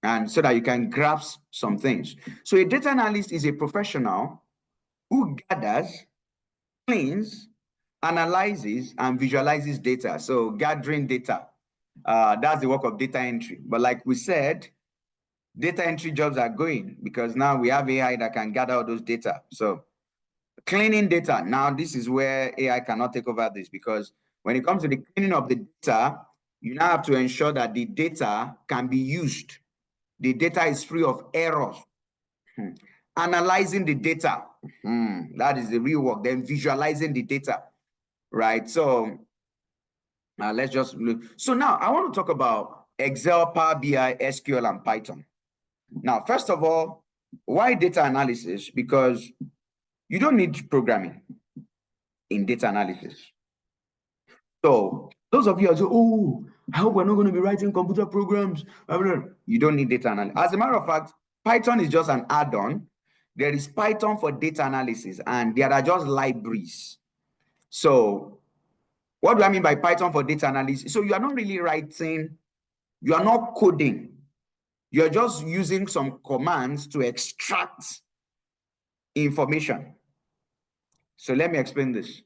and so that you can grasp some things. So a data analyst is a professional who gathers, cleans, analyzes, and visualizes data. So gathering data, that's the work of data entry. But like we said, data entry jobs are going, because now we have AI that can gather all those data. So cleaning data, now this is where AI cannot take over this, because when it comes to the cleaning of the data, you now have to ensure that the data can be used. The data is free of errors. Analyzing the data, that is the real work. Then visualizing the data, right? So let's just look. So now I want to talk about Excel, Power BI, SQL, and Python. Now, first of all, why data analysis? Because you don't need programming in data analysis. So those of you who say, oh, I hope we're not going to be writing computer programs. You don't need data analysis. As a matter of fact, Python is just an add-on. There is Python for data analysis, and there are just libraries. So what do I mean by Python for data analysis? So you are not really writing, you are not coding. You're just using some commands to extract information. So let me explain this.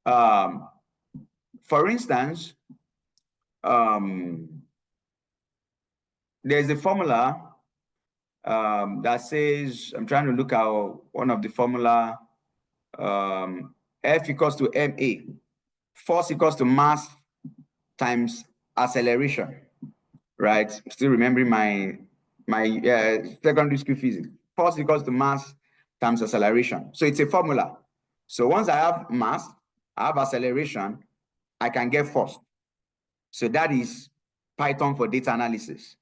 For instance, there's a formula that says, I'm trying to look at one of the formula, F equals to MA, force equals to mass times acceleration, right? I'm still remembering my secondary school physics. Force equals to mass times acceleration. So it's a formula. So once I have mass, I have acceleration, I can get force. So that is Python for data analysis.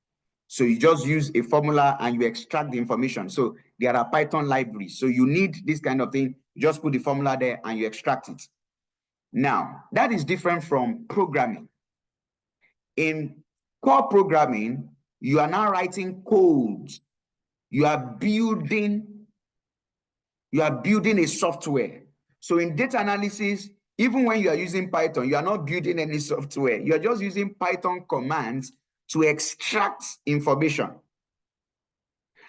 So you just use a formula and you extract the information. So there are Python libraries. So you need this kind of thing. You just put the formula there and you extract it. Now, that is different from programming. In core programming, you are now writing codes. You are building a software. So in data analysis, even when you are using Python, you are not building any software. You are just using Python commands to extract information.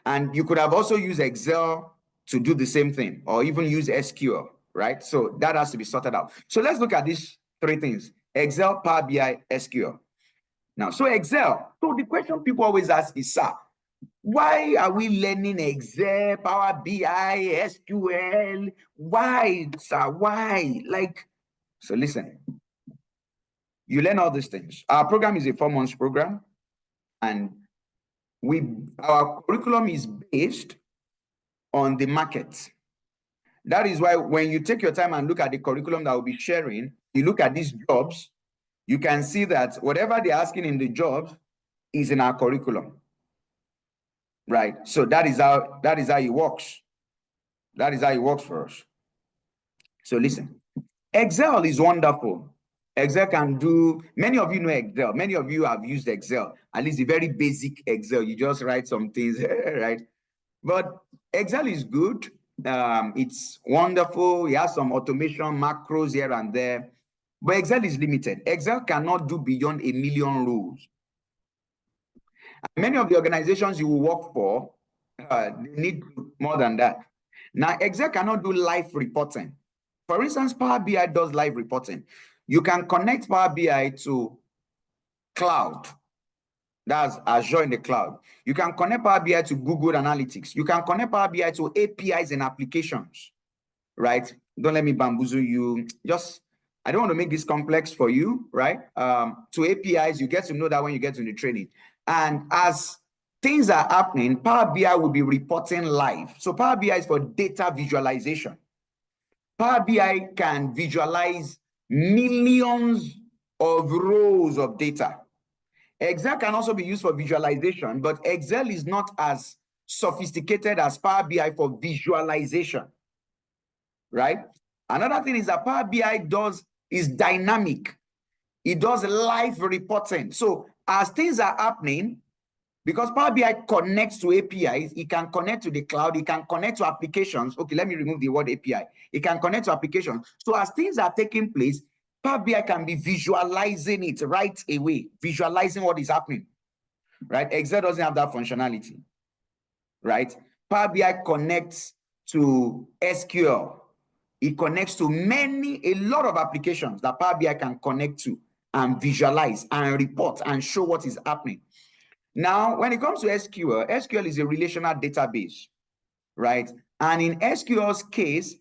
And you could have also used Excel to do the same thing, or even use SQL, right? So that has to be sorted out. So let's look at these three things: Excel, Power BI, SQL. Now, so Excel. So the question people always ask is, sir, why are we learning Excel, Power BI, SQL? Why, sir? Why? So listen, you learn all these things. Our program is a 4-month program, and our curriculum is based on the market. That is why when you take your time and look at the curriculum that we'll be sharing, you look at these jobs, you can see that whatever they're asking in the jobs is in our curriculum. Right. So that is how it works. That is how it works for us. So listen, Excel is wonderful. Excel can do, many of you know Excel. Many of you have used Excel, at least the very basic Excel. You just write some things, right? But Excel is good. It's wonderful. It has some automation macros here and there. But Excel is limited. Excel cannot do beyond 1 million rows. Many of the organizations you will work for, they need more than that. Now, Excel cannot do live reporting. For instance, Power BI does live reporting. You can connect Power BI to cloud, That's Azure in the cloud. You can connect Power BI to Google Analytics. You can connect Power BI to APIs and applications, right? Don't let me bamboozle you. I don't want to make this complex for you, right? To APIs, you get to know that when you get to the training. And as things are happening, Power BI will be reporting live. So Power BI is for data visualization. Power BI can visualize millions of rows of data. Excel can also be used for visualization, but Excel is not as sophisticated as Power BI for visualization, right? Another thing is that Power BI is dynamic. It does live reporting. So as things are happening, because Power BI connects to APIs, it can connect to the cloud, it can connect to applications. Okay, let me remove the word API. It can connect to applications. So as things are taking place, Power BI can be visualizing it right away, visualizing what is happening, right? Excel doesn't have that functionality, right? Power BI connects to SQL. It connects to a lot of applications that Power BI can connect to and visualize and report and show what is happening. Now, when it comes to SQL, SQL is a relational database, right? And in SQL's case,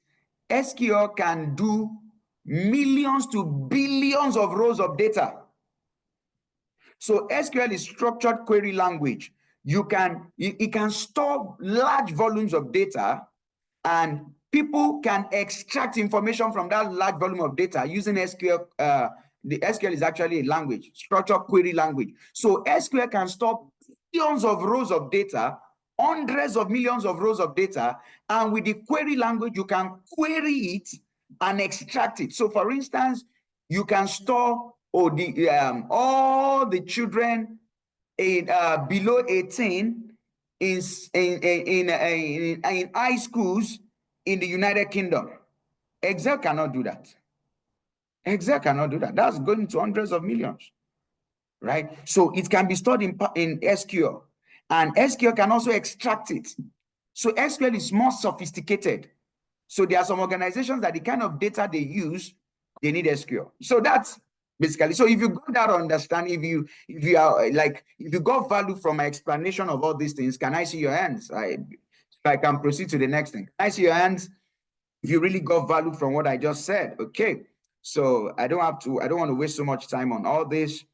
SQL can do millions to billions of rows of data. So SQL is structured query language. It can store large volumes of data, and people can extract information from that large volume of data using SQL. The SQL is actually a language, structured query language. So SQL can store billions of rows of data, hundreds of millions of rows of data, and with the query language, you can query it and extract it. So for instance, you can store all the children below 18 in high schools in the United Kingdom. Excel cannot do that. Excel cannot do that. That's going to hundreds of millions, right? So it can be stored in SQL, and SQL can also extract it. So SQL is more sophisticated. So there are some organizations that the kind of data they use, they need SQL. So that's basically, so if you got that understanding, if you got value from my explanation of all these things, can I see your hands? I can proceed to the next thing. Can I see your hands? If you really got value from what I just said, okay. So I don't want to waste so much time on all this,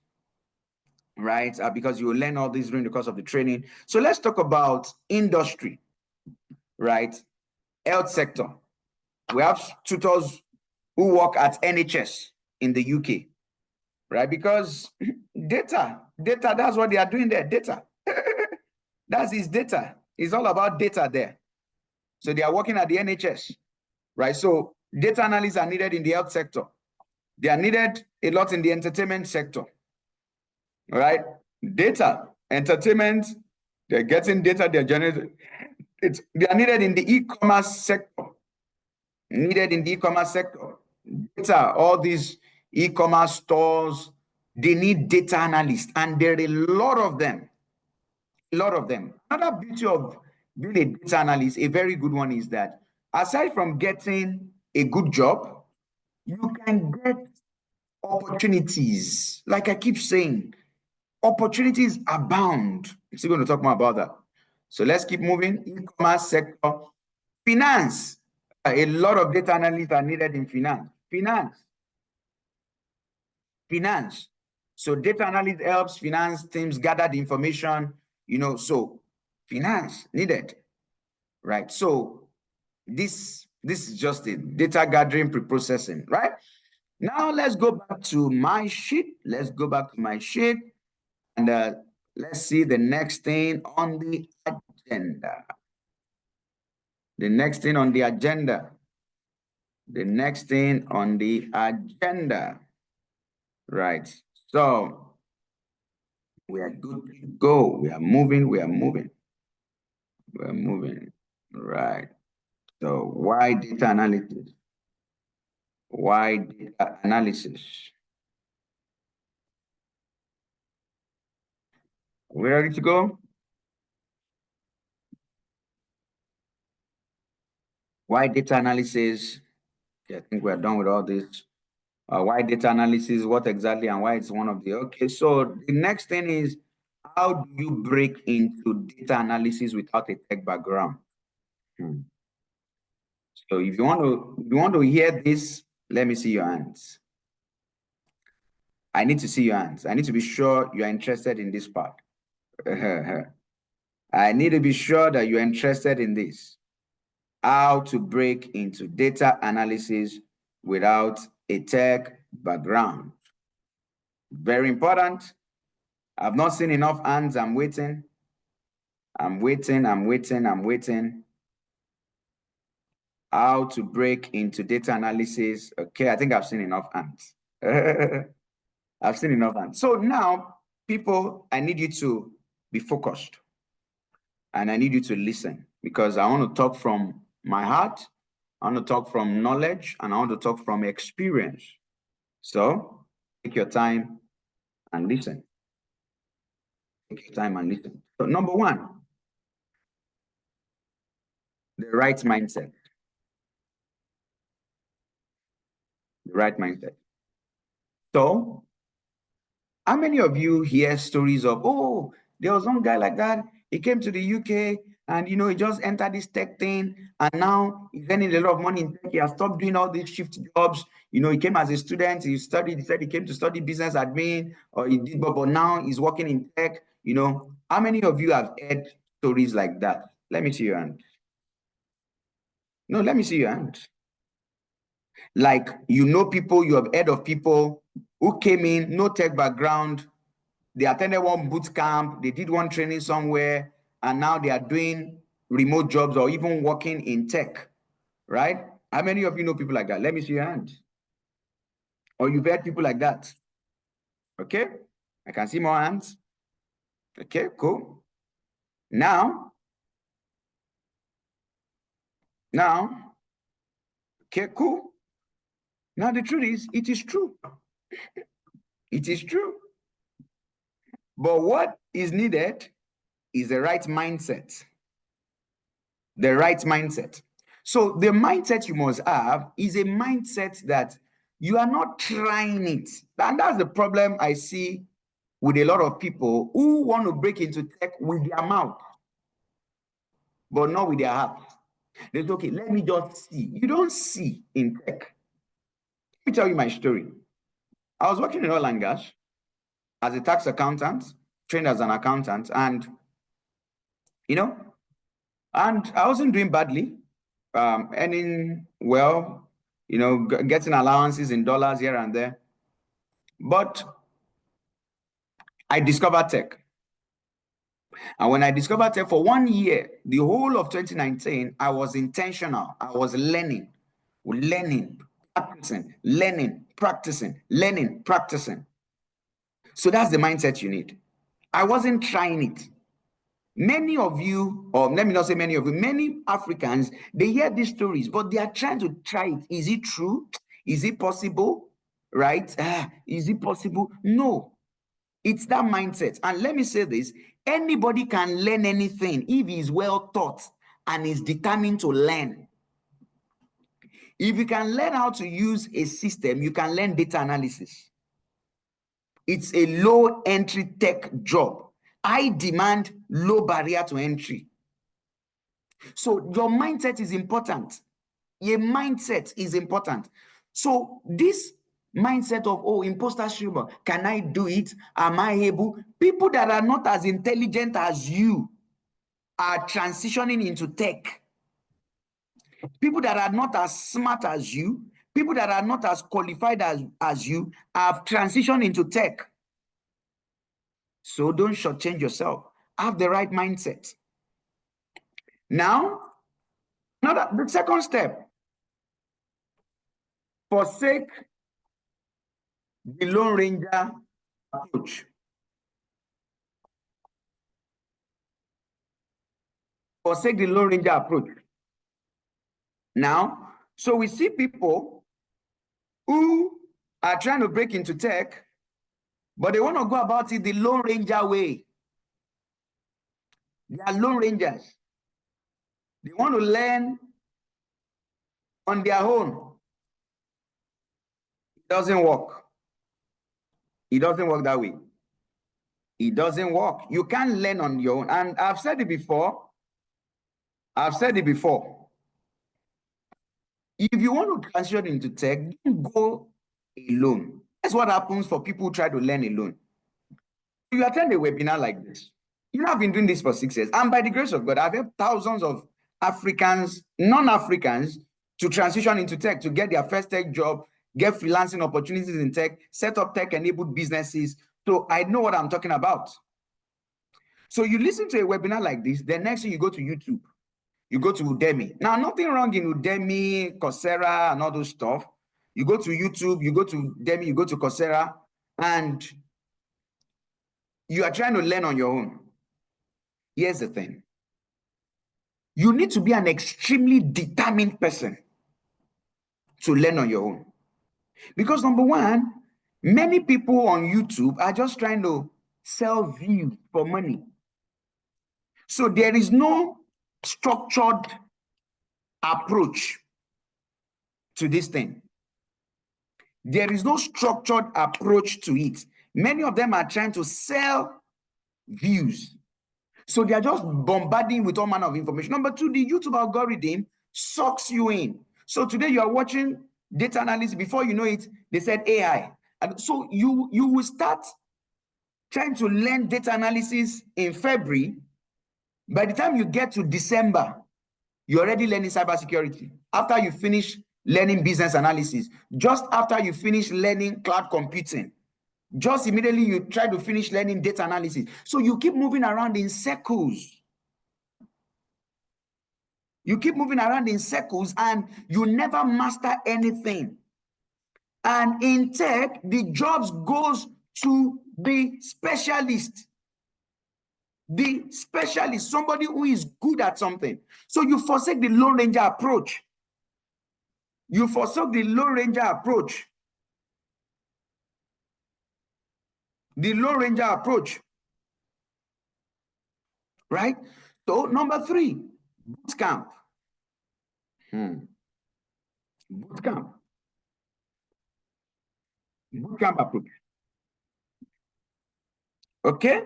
right? Because you will learn all this during the course of the training. So let's talk about industry, right? Health sector. We have tutors who work at NHS in the UK, right? Because data, that's what they are doing there, data. That's his data. It's all about data there. So they are working at the NHS, right? So data analysts are needed in the health sector. They are needed a lot in the entertainment sector, right? Data, entertainment, they're getting data, they're generating. They are needed in the e-commerce sector. Data, all these e-commerce stores, they need data analysts, and there are a lot of them. Another beauty of being a data analyst, a very good one, is that aside from getting a good job, you can get opportunities. Like I keep saying, opportunities abound. I'm still going to talk more about that. So let's keep moving. E-commerce sector, finance. A lot of data analysts are needed in finance. So data analyst helps finance teams gather the information, so finance needed, right? So this is just it, data gathering, pre-processing, right? Now let's go back to my sheet. And let's see the next thing on the agenda. The next thing on the agenda. Right. So we are good to go. We are moving. Right. So why data analysis? We ready to go? Why data analysis? Okay, I think we're done with all this. Why data analysis? What exactly and why it's one of the, okay. So the next thing is How do you break into data analysis without a tech background? So if you want to hear this, let me see your hands. I need to see your hands. I need to be sure you are interested in this part. I need to be sure that you're interested in this. How to break into data analysis without a tech background. Very important. I've not seen enough hands. I'm waiting. I'm waiting. How to break into data analysis. Okay, I think I've seen enough hands. I've seen enough hands. So now, people, I need you to be focused. And I need you to listen, because I want to talk from my heart. I want to talk from knowledge, and I want to talk from experience. So take your time and listen. Take your time and listen. So number one, the right mindset. The right mindset. So how many of you hear stories of, oh, there was one guy like that, he came to the UK and, you know, he just entered this tech thing and now he's earning a lot of money in tech. He has stopped doing all these shift jobs. You know, he came as a student, he said he came to study business admin, or he did, but now he's working in tech. You know, how many of you have heard stories like that? Let me see your hand. No, let me see your hand. Like, you know, people, you have heard of people who came in, no tech background, they attended one boot camp, they did one training somewhere, and now they are doing remote jobs or even working in tech, right? How many of you know people like that? Let me see your hand. Or you've heard people like that? Okay, I can see more hands. Okay, cool. Now, okay, cool. Now the truth is, it is true. It is true. But what is needed is the right mindset. The right mindset. So the mindset you must have is a mindset that you are not trying it. And that's the problem I see with a lot of people who want to break into tech with their mouth, but not with their heart. They say, okay, let me just see. You don't see in tech. Let me tell you my story. I was working in oil and gas as a tax accountant, trained as an accountant, and you know, and I wasn't doing badly, earning well, you know, getting allowances in dollars here and there. But I discovered tech. And when I discovered tech for 1 year, the whole of 2019, I was intentional. I was learning, practicing, learning, practicing. So that's the mindset you need. I wasn't trying it. Many of you, or let me not say many of you, many Africans, they hear these stories, but they are trying to try it. Is it true? Is it possible? Right? Is it possible? No. It's that mindset. And let me say this, anybody can learn anything if he is well taught and is determined to learn. If you can learn how to use a system, you can learn data analysis. It's a low entry tech job. High demand, low barrier to entry. So your mindset is important. Your mindset is important. So this mindset of, oh, imposter syndrome, can I do it? Am I able? People that are not as intelligent as you are transitioning into tech. People that are not as smart as you, people that are not as qualified as you have transitioned into tech. So don't shortchange yourself. Have the right mindset. Now, the second step, forsake the Lone Ranger approach. Forsake the Lone Ranger approach. Now, so we see people who are trying to break into tech, but they want to go about it the Lone Ranger way. They are Lone Rangers. They want to learn on their own. It doesn't work. It doesn't work that way. It doesn't work. You can't learn on your own. And I've said it before. If you want to transition into tech, don't go alone. That's what happens for people who try to learn alone. You attend a webinar like this. You know, I've been doing this for 6 years. And by the grace of God, I've helped thousands of Africans, non-Africans, to transition into tech, to get their first tech job, get freelancing opportunities in tech, set up tech-enabled businesses. So I know what I'm talking about. So you listen to a webinar like this, then next thing you go to YouTube, you go to Udemy. Now, nothing wrong in Udemy, Coursera, and all those stuff. You go to YouTube, you go to Udemy, you go to Coursera, and you are trying to learn on your own. Here's the thing. You need to be an extremely determined person to learn on your own. Because number one, many people on YouTube are just trying to sell views for money. So there is no structured approach to this thing. There is no structured approach to it. Many of them are trying to sell views. So they are just bombarding with all manner of information. Number two, the YouTube algorithm sucks you in. So today you are watching data analysis. Before you know it, they said AI. And so you will start trying to learn data analysis in February. By the time you get to December, you're already learning cybersecurity. After you finish learning business analysis, just after you finish learning cloud computing, just immediately you try to finish learning data analysis. So you keep moving around in circles. You keep moving around in circles and you never master anything. And in tech, the jobs goes to the specialist. The specialist, somebody who is good at something. So you forsake the Lone Ranger approach. You forsake the Lone Ranger approach. The Lone Ranger approach. Right? So number three, boot camp. Boot camp. Boot camp approach. Okay?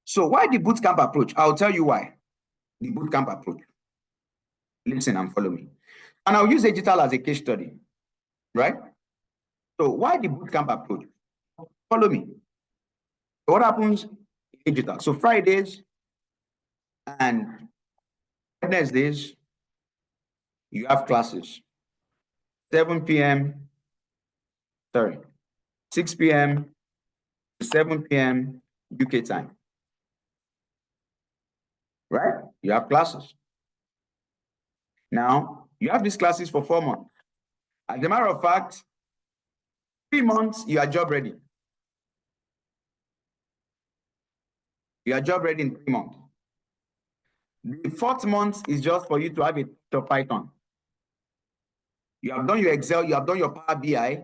So why the boot camp approach? I'll tell you why. The boot camp approach. Listen and follow me. And I'll use digital as a case study. Right? So why the boot camp approach? Follow me. What happens in digital? So Fridays and Wednesdays, you have classes. 7 p.m. Sorry, 6 p.m. to 7 p.m. UK time. Right? You have classes. Now, you have these classes for 4 months. As a matter of fact, 3 months, you are job ready. You are job ready in 3 months. The 4th month is just for you to have a Python. You have done your Excel, you have done your Power BI,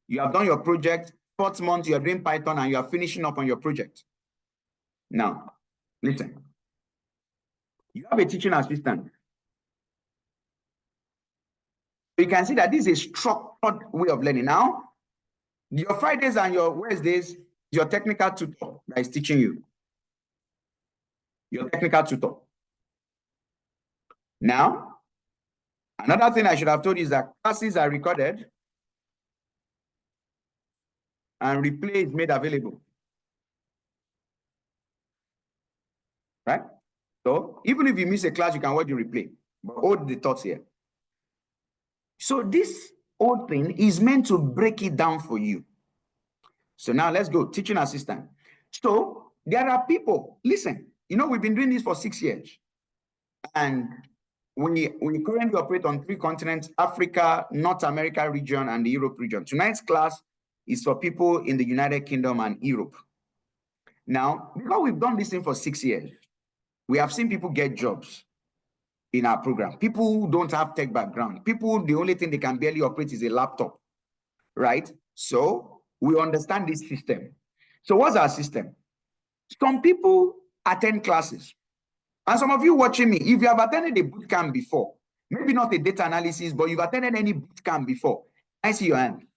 you have done your project. 4th month, you are doing Python and you are finishing up on your project. Now, listen. You have a teaching assistant. You can see that this is a structured way of learning. Now, your Fridays and your Wednesdays, your technical tutor that is teaching you. Your technical tutor. Now, another thing I should have told you is that classes are recorded and replay is made available. Right? So even if you miss a class, you can watch the replay. But hold the thoughts here. So this whole thing is meant to break it down for you. So now let's go. Teaching assistant. So there are people, listen, you know, we've been doing this for 6 years. And we currently operate on 3 continents, Africa, North America region, and the Europe region. Tonight's class is for people in the United Kingdom and Europe. Now, because we've done this thing for 6 years, we have seen people get jobs in our program. People who don't have tech background. People, the only thing they can barely operate is a laptop, right? So we understand this system. So what's our system? Some people attend classes. And some of you watching me, if you have attended a boot camp before, maybe not a data analysis, but you've attended any boot camp before, I see your hand.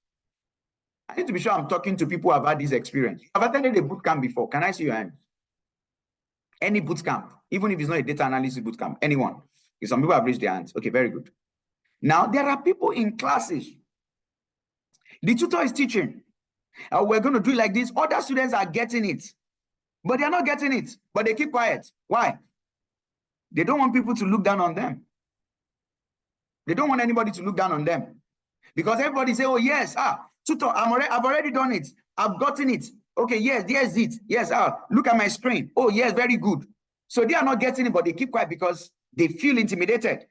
I need to be sure I'm talking to people who have had this experience. I've attended a boot camp before. Can I see your hands? Any boot camp, even if it's not a data analysis boot camp, anyone. If some people have raised their hands. Okay, very good. Now, there are people in classes. The tutor is teaching. We're going to do it like this. Other students are getting it, but they're not getting it, but they keep quiet. Why? They don't want people to look down on them. They don't want anybody to look down on them. Because everybody say, oh, yes, tutor, I've already done it. I've gotten it. Okay, yes, here's it. Yes, look at my screen. Oh, yes, very good. So they are not getting it, but they keep quiet because they feel intimidated.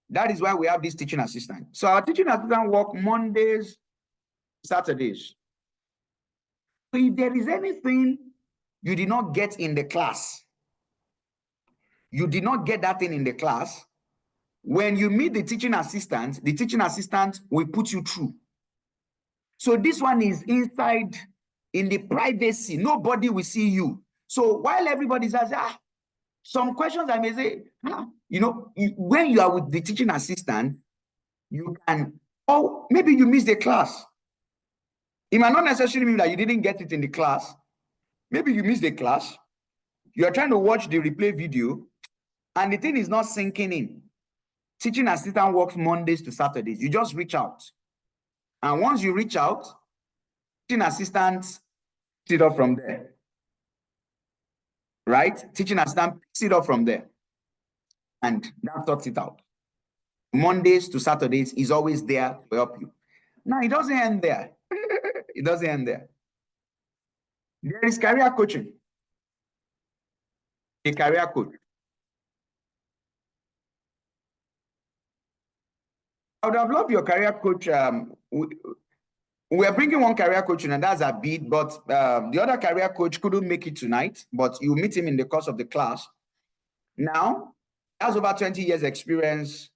That is why we have this teaching assistant. So our teaching assistant work Mondays, Saturdays. So if there is anything you did not get in the class, you did not get that thing in the class, when you meet the teaching assistant will put you through. So this one is inside in the privacy. Nobody will see you. So while everybody says, some questions I may say, you know, when you are with the teaching assistant, you can, or maybe you missed the class. It might not necessarily mean that you didn't get it in the class. Maybe you missed the class. You're trying to watch the replay video and the thing is not sinking in. Teaching assistant works Mondays to Saturdays. You just reach out. And once you reach out, teaching assistant pick it up from there. Right? Teaching assistant picks it up from there. And that sorts it out. Mondays to Saturdays is always there to help you. Now, it doesn't end there. It doesn't end there. There is career coaching. A career coach. I would have loved your career coach. We are bringing one career coach in, and that's a bid, but the other career coach couldn't make it tonight, but you meet him in the course of the class. Now, he has over 20 years experience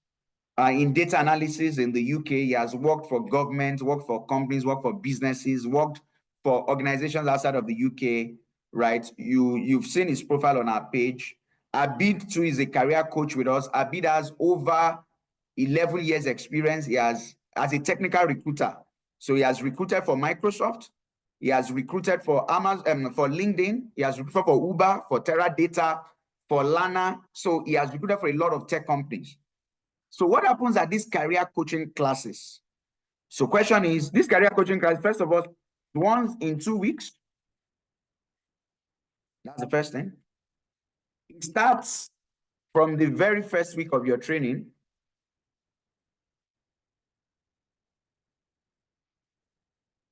in data analysis in the UK. He has worked for government, worked for companies, worked for businesses, worked for organizations outside of the UK, right? You've seen his profile on our page. Abid too is a career coach with us. Abid has over 11 years experience. He has as a technical recruiter. So he has recruited for Microsoft. He has recruited for Amazon, for LinkedIn. He has recruited for Uber, for Teradata, for Lana. So he has recruited for a lot of tech companies. So what happens at these career coaching classes? So question is, this career coaching class, first of all, once in 2 weeks. That's the first thing. It starts from the very first week of your training.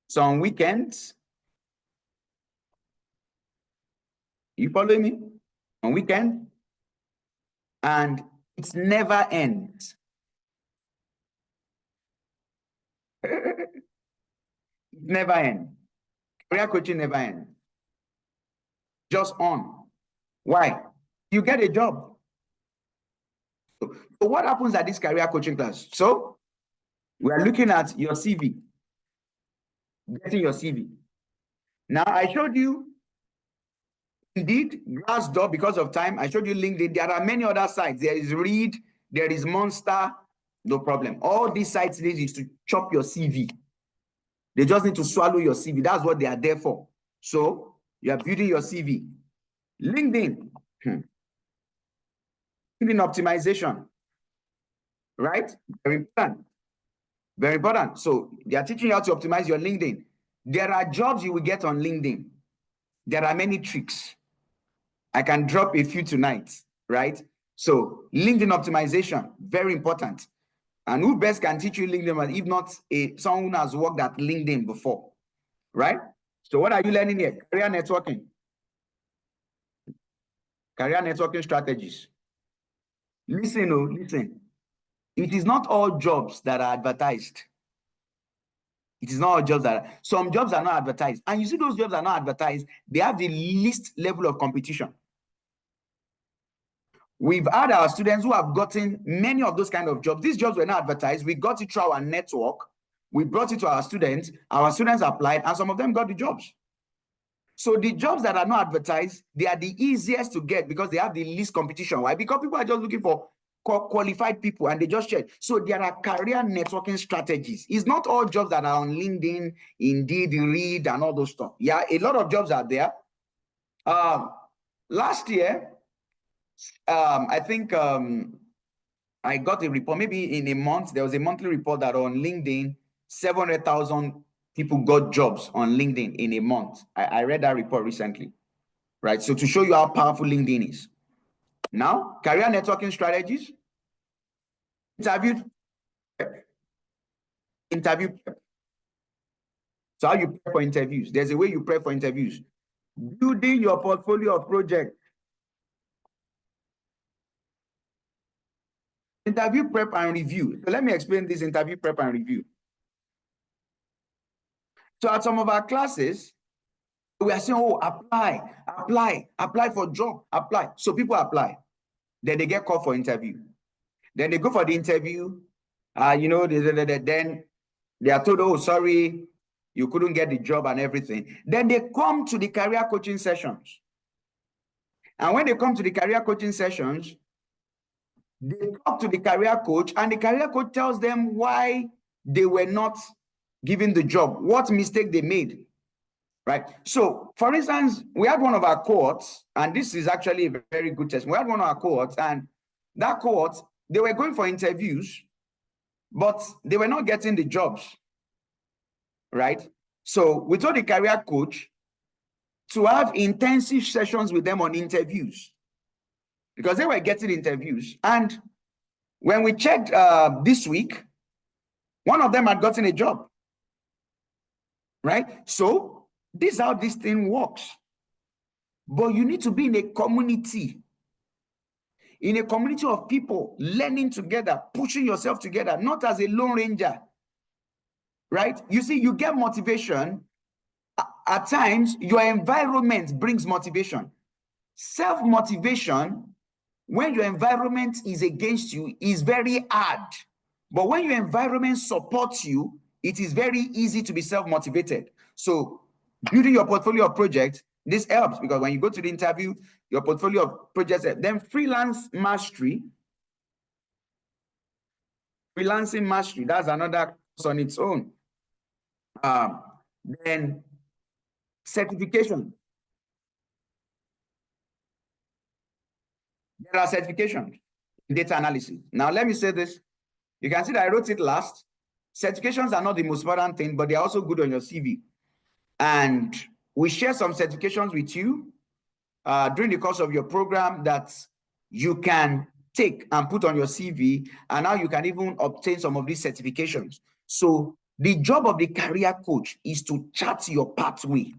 So on weekends, you follow me? On weekend, and it never ends. It never ends. Career coaching never ends. Just on. Why? You get a job. So what happens at this career coaching class? So we are looking at your CV. Getting your CV. Now I showed you Indeed, Glassdoor, because of time, I showed you LinkedIn. There are many other sites. There is Reed, there is Monster, no problem. All these sites need is to chop your CV. They just need to swallow your CV. That's what they are there for. So you are building your CV. LinkedIn. LinkedIn optimization. Right? Very important. Very important. So they are teaching you how to optimize your LinkedIn. There are jobs you will get on LinkedIn. There are many tricks. I can drop a few tonight, right? So LinkedIn optimization, very important. And who best can teach you LinkedIn if not someone who has worked at LinkedIn before, right? So what are you learning here? Career networking. Career networking strategies. Listen, oh, listen. It is not all jobs that are advertised. It is not all jobs that are, some jobs are not advertised. And you see those jobs are not advertised, they have the least level of competition. We've had our students who have gotten many of those kind of jobs. These jobs were not advertised. We got it through our network. We brought it to our students applied, and some of them got the jobs. So the jobs that are not advertised, they are the easiest to get because they have the least competition. Why? Because people are just looking for qualified people, and they just check. So there are career networking strategies. It's not all jobs that are on LinkedIn, Indeed, Read, and all those stuff. Yeah, a lot of jobs are there. Last year, I think I got a report, maybe in a month, there was a monthly report that on LinkedIn, 700,000 people got jobs on LinkedIn in a month. I read that report recently, right? So to show you how powerful LinkedIn is. Now, career networking strategies, interview prep. So how you prep for interviews? There's a way you prep for interviews. Building your portfolio of projects. Interview prep and review. So let me explain this interview prep and review. So at some of our classes, we are saying, oh, apply for job, apply. So people apply. Then they get called for interview. Then they go for the interview. Then they are told, oh, sorry, you couldn't get the job and everything. Then they come to the career coaching sessions. And when they come to the career coaching sessions, they talk to the career coach, and the career coach tells them why they were not given the job, what mistake they made, right? So, for instance, we had one of our cohorts, and this is actually a very good test. We had one of our cohorts, and that cohort, they were going for interviews, but they were not getting the jobs, right? So we told the career coach to have intensive sessions with them on interviews, because they were getting interviews. And when we checked this week, one of them had gotten a job, right? So this is how this thing works. But you need to be in a community of people learning together, pushing yourself together, not as a lone ranger, right? You see, you get motivation. At times, your environment brings motivation. Self-motivation, when your environment is against you, is very hard. But when your environment supports you, it is very easy to be self-motivated. So building your portfolio of projects, this helps, because when you go to the interview, your portfolio of projects, then freelancing mastery, that's another course on its own. Then certification. There are certifications in data analysis. Now, let me say this. You can see that I wrote it last. Certifications are not the most important thing, but they're also good on your CV. And we share some certifications with you during the course of your program that you can take and put on your CV, and now you can even obtain some of these certifications. So the job of the career coach is to chart your pathway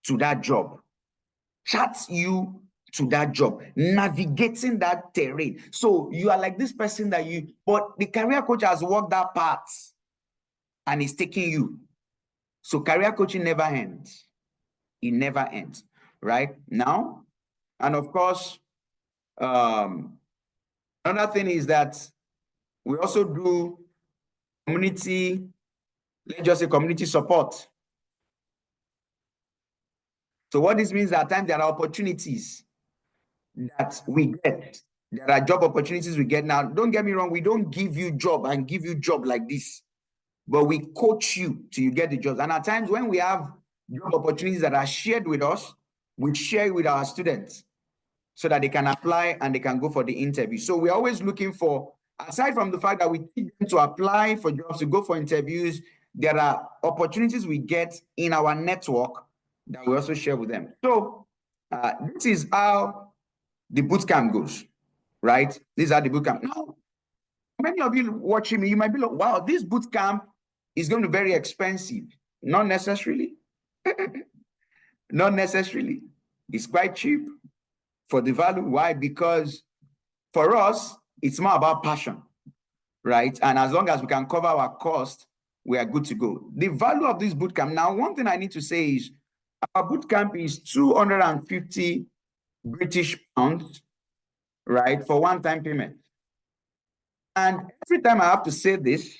to that job. Chart you to that job, navigating that terrain. So you are like this person but the career coach has walked that path and is taking you. So career coaching never ends. It never ends, right? Now, and of course, another thing is that we also do community, let's just say community support. So what this means, at times there are opportunities that we get. There are job opportunities we get. Now, don't get me wrong, we don't give you job like this, but we coach you till you get the jobs. And at times when we have job opportunities that are shared with us, we share it with our students so that they can apply and they can go for the interview. So we're always looking for, aside from the fact that we teach them to apply for jobs, to go for interviews, there are opportunities we get in our network that we also share with them. So this is how the bootcamp goes, right? These are the bootcamp. Now, many of you watching me, you might be like, wow, this bootcamp is going to be very expensive. Not necessarily. Not necessarily. It's quite cheap for the value. Why? Because for us, it's more about passion, right? And as long as we can cover our cost, we are good to go. The value of this bootcamp. Now, one thing I need to say is our bootcamp is 250 British pounds, right, for one-time payment. And every time I have to say this,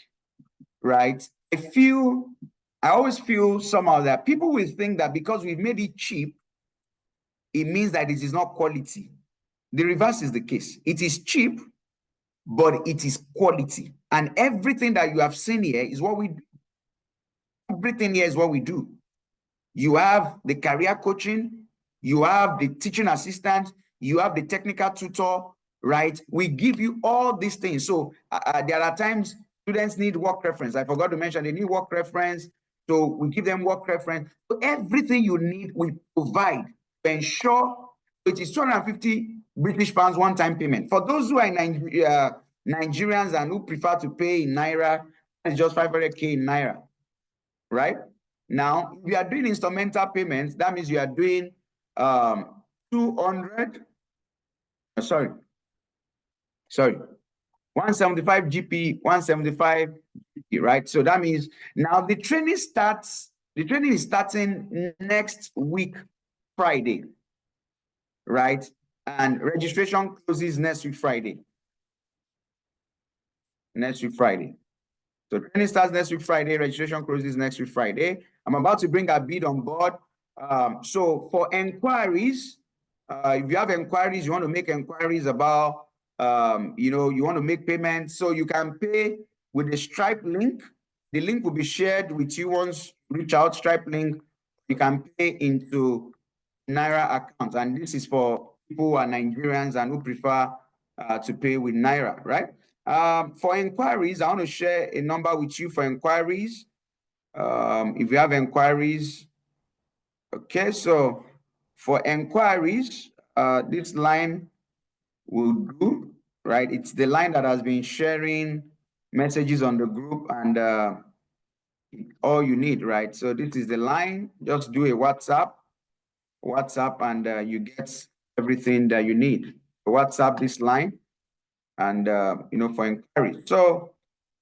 right, I always feel somehow that people will think that because we've made it cheap, it means that it is not quality. The reverse is the case. It is cheap, but it is quality. And everything that you have seen here is what we do. Everything here is what we do. You have the career coaching, you have the teaching assistant, you have the technical tutor, right? We give you all these things. So there are times students need work reference. I forgot to mention they need work reference. So we give them work reference. So everything you need, we provide to ensure it is 250 British pounds one-time payment. For those who are Nigerians and who prefer to pay in Naira, it's just 500K in Naira, right? Now, if you are doing instrumental payments, that means you are doing 200, sorry, 175 GP, 175 GP, right? So that means now the training is starting next week, Friday, right? And registration closes next week, Friday. So training starts next week, Friday. Registration closes next week, Friday. I'm about to bring Abid on board. So for inquiries, if you have inquiries, you want to make inquiries about, you want to make payments, so you can pay with the Stripe link. The link will be shared with you once you reach out. Stripe link, you can pay into Naira account, and this is for people who are Nigerians and who prefer to pay with Naira, right? For inquiries, I want to share a number with you for inquiries. If you have inquiries, okay, so for inquiries, this line will do, right? It's the line that has been sharing messages on the group and all you need, right? So this is the line. Just do a WhatsApp, and you get everything that you need. WhatsApp this line, and for inquiries. So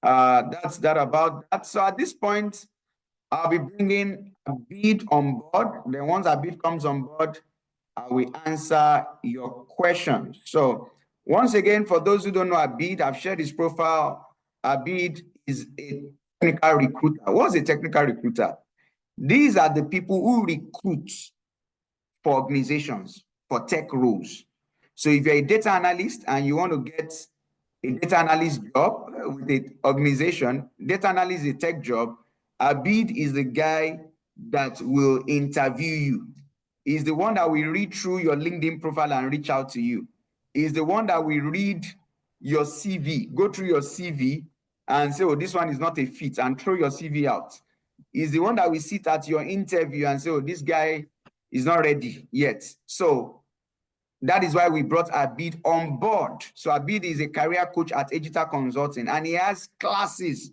that's that about that. So at this point, I'll be bringing Abid on board. Then once Abid comes on board, I will answer your questions. So once again, for those who don't know Abid, I've shared his profile. Abid is a technical recruiter. What's a technical recruiter? These are the people who recruit for organizations, for tech roles. So if you're a data analyst and you want to get a data analyst job with the organization, data analyst is a tech job, Abid is the guy that will interview you. He's the one that will read through your LinkedIn profile and reach out to you. He's the one that will read your CV, go through your CV and say, oh, this one is not a fit, and throw your CV out. He's the one that will sit at your interview and say, oh, this guy is not ready yet. So that is why we brought Abid on board. So Abid is a career coach at Egita Consulting, and he has classes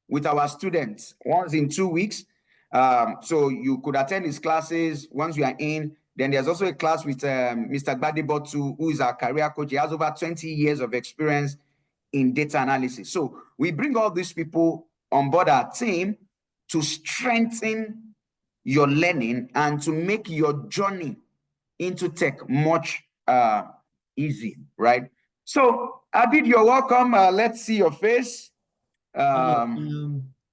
with our students once in 2 weeks. So you could attend his classes once you are in. Then there's also a class with Mr. Gbadebo, who is our career coach. He has over 20 years of experience in data analysis. So we bring all these people on board our team to strengthen your learning and to make your journey into tech much easy, right? So Abid, you're welcome. Let's see your face.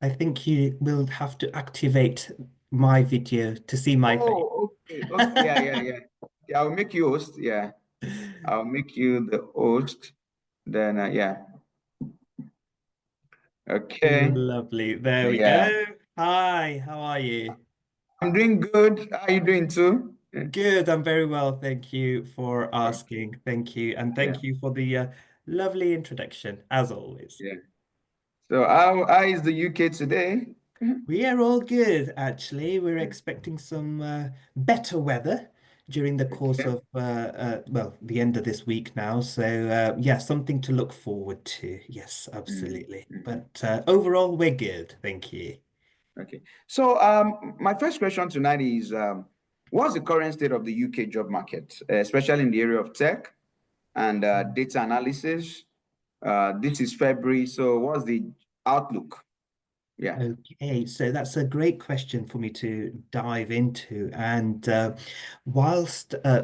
I think you will have to activate my video to see my face. Oh, okay, yeah. I'll make you host. Yeah, I'll make you the host. Then, yeah. Okay. Lovely. There we Yeah, go. Hi, how are you? I'm doing good. How are you doing too? Good, I'm very well. Thank you for asking. Thank you. And Yeah, thank you for the lovely introduction, as always. yeah. So how is the UK today? We are all good, actually. We're expecting some better weather during the course Okay. of, well, the end of this week now. So, yeah, something to look forward to. Yes, absolutely. Mhm. But overall, we're good. Thank you. Okay. So my first question tonight is what's the current state of the UK job market, especially in the area of tech and data analysis? This is February, so what's the outlook? Yeah. Okay, so that's a great question for me to dive into. And whilst I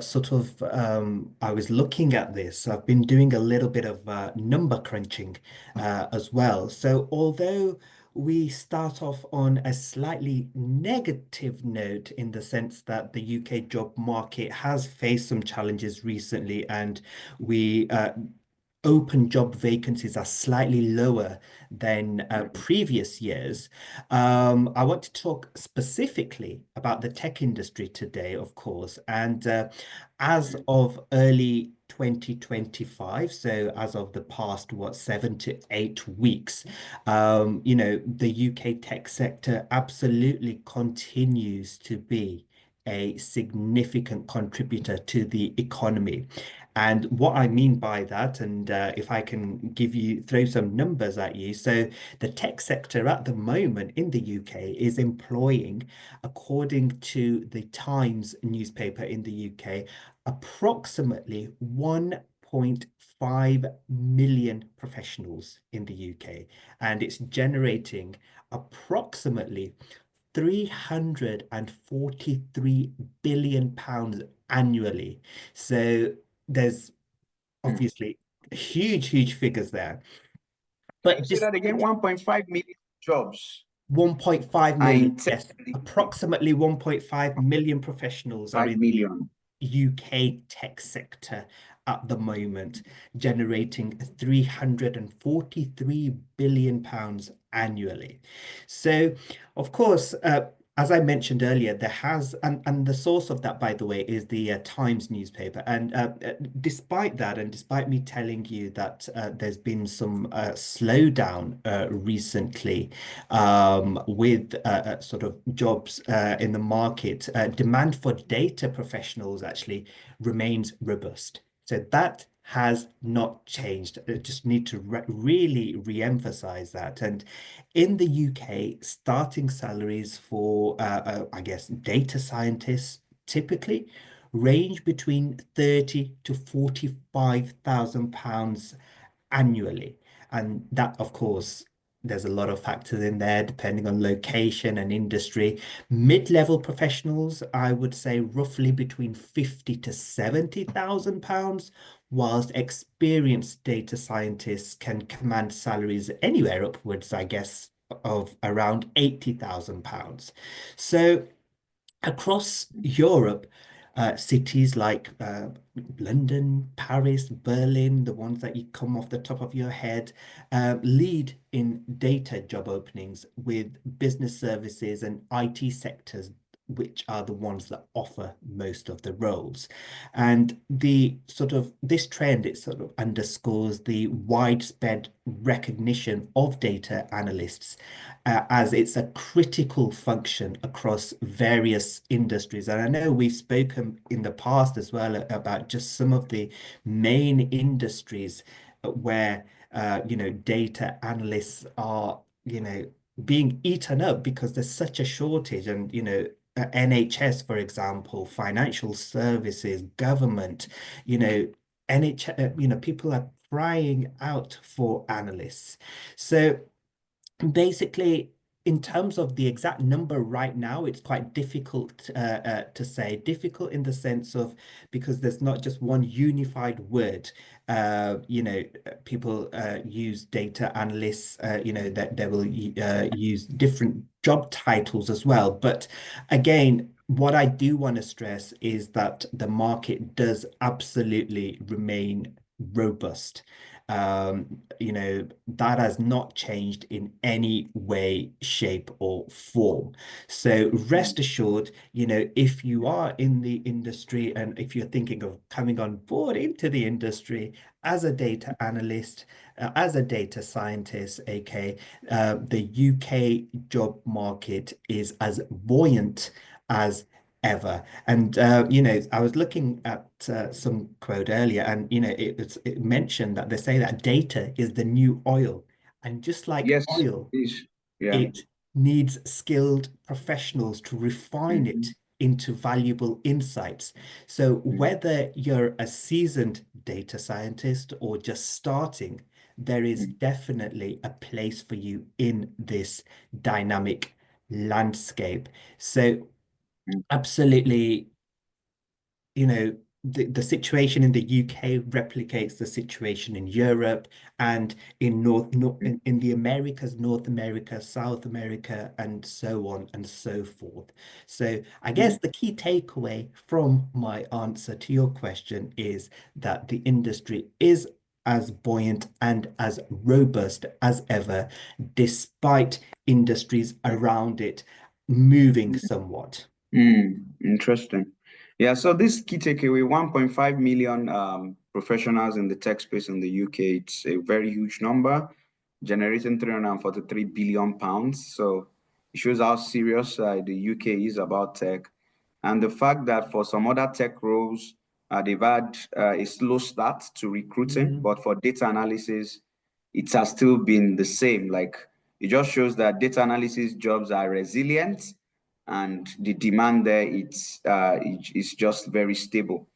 was looking at this, I've been doing a little bit of number crunching as well. So although we start off on a slightly negative note in the sense that the UK job market has faced some challenges recently, and we open job vacancies are slightly lower than previous years. I want to talk specifically about the tech industry today, of course. And as of early 2025, so as of the past, what, 7 to 8 weeks, the UK tech sector absolutely continues to be a significant contributor to the economy. And what I mean by that, and if I can throw some numbers at you. So the tech sector at the moment in the UK is employing, according to the Times newspaper in the UK, approximately 1.5 million professionals in the UK. And it's generating approximately 343 billion pounds annually. So there's Mm. obviously huge, huge figures there. Can you But say that again? despite 1.5 million jobs 1.5 are million, in tech yes, in the UK. approximately 1.5 million professionals are 5 in million. UK tech sector at the moment, generating 343 billion pounds annually. So, of course, as I mentioned earlier, there has, and the source of that, by the way, is the Times newspaper. And despite that, and despite me telling you that there's been some slowdown recently with sort of jobs in the market, demand for data professionals actually remains robust. So that has not changed. I just need to really re-emphasize that. And in the UK, starting salaries for, I guess, data scientists typically range between 30 to 45,000 pounds annually. And that, of course, there's a lot of factors in there depending on location and industry. Mid-level professionals, I would say roughly between 50 to 70,000 pounds, whilst experienced data scientists can command salaries anywhere upwards, I guess, of around 80,000 pounds. So across Europe, cities like London, Paris, Berlin, the ones that you come off the top of your head, lead in data job openings with business services and IT sectors, which are the ones that offer most of the roles. And the sort of this trend, it sort of underscores the widespread recognition of data analysts as it's a critical function across various industries. And I know we've spoken in the past as well about just some of the main industries where, data analysts are, being eaten up because there's such a shortage. And, NHS, for example, financial services, government, people are crying out for analysts. So, basically, in terms of the exact number right now, it's quite difficult to say. Difficult in the sense of because there's not just one unified word. People use data analysts, that they will use different job titles as well. But again, what I do want to stress is that the market does absolutely remain robust. That has not changed in any way, shape, or form. So rest assured, if you are in the industry and if you're thinking of coming on board into the industry as a data analyst, as a data scientist, aka the UK job market is as buoyant as ever. And I was looking at some quote earlier, and it mentioned that they say that data is the new oil, and just like Yes, oil, please. Yeah. it needs skilled professionals to refine it Mhm. into valuable insights. So Mhm. whether you're a seasoned data scientist or just starting, there is Mhm. definitely a place for you in this dynamic landscape. So Mhm. absolutely, the situation in the UK replicates the situation in Europe and in in the Americas, North America, South America, and so on and so forth. So I guess Mhm. the key takeaway from my answer to your question is that the industry is as buoyant and as robust as ever, despite industries around it moving somewhat. Interesting. Yeah, so this key takeaway, 1.5 million professionals in the tech space in the UK. It's a very huge number, generating 343 billion pounds. So it shows how serious the UK is about tech. And the fact that for some other tech roles, they've had a slow start to recruiting, Mm, but for data analysis, it has still been the same. Like it just shows that data analysis jobs are resilient and the demand there it's just very stable.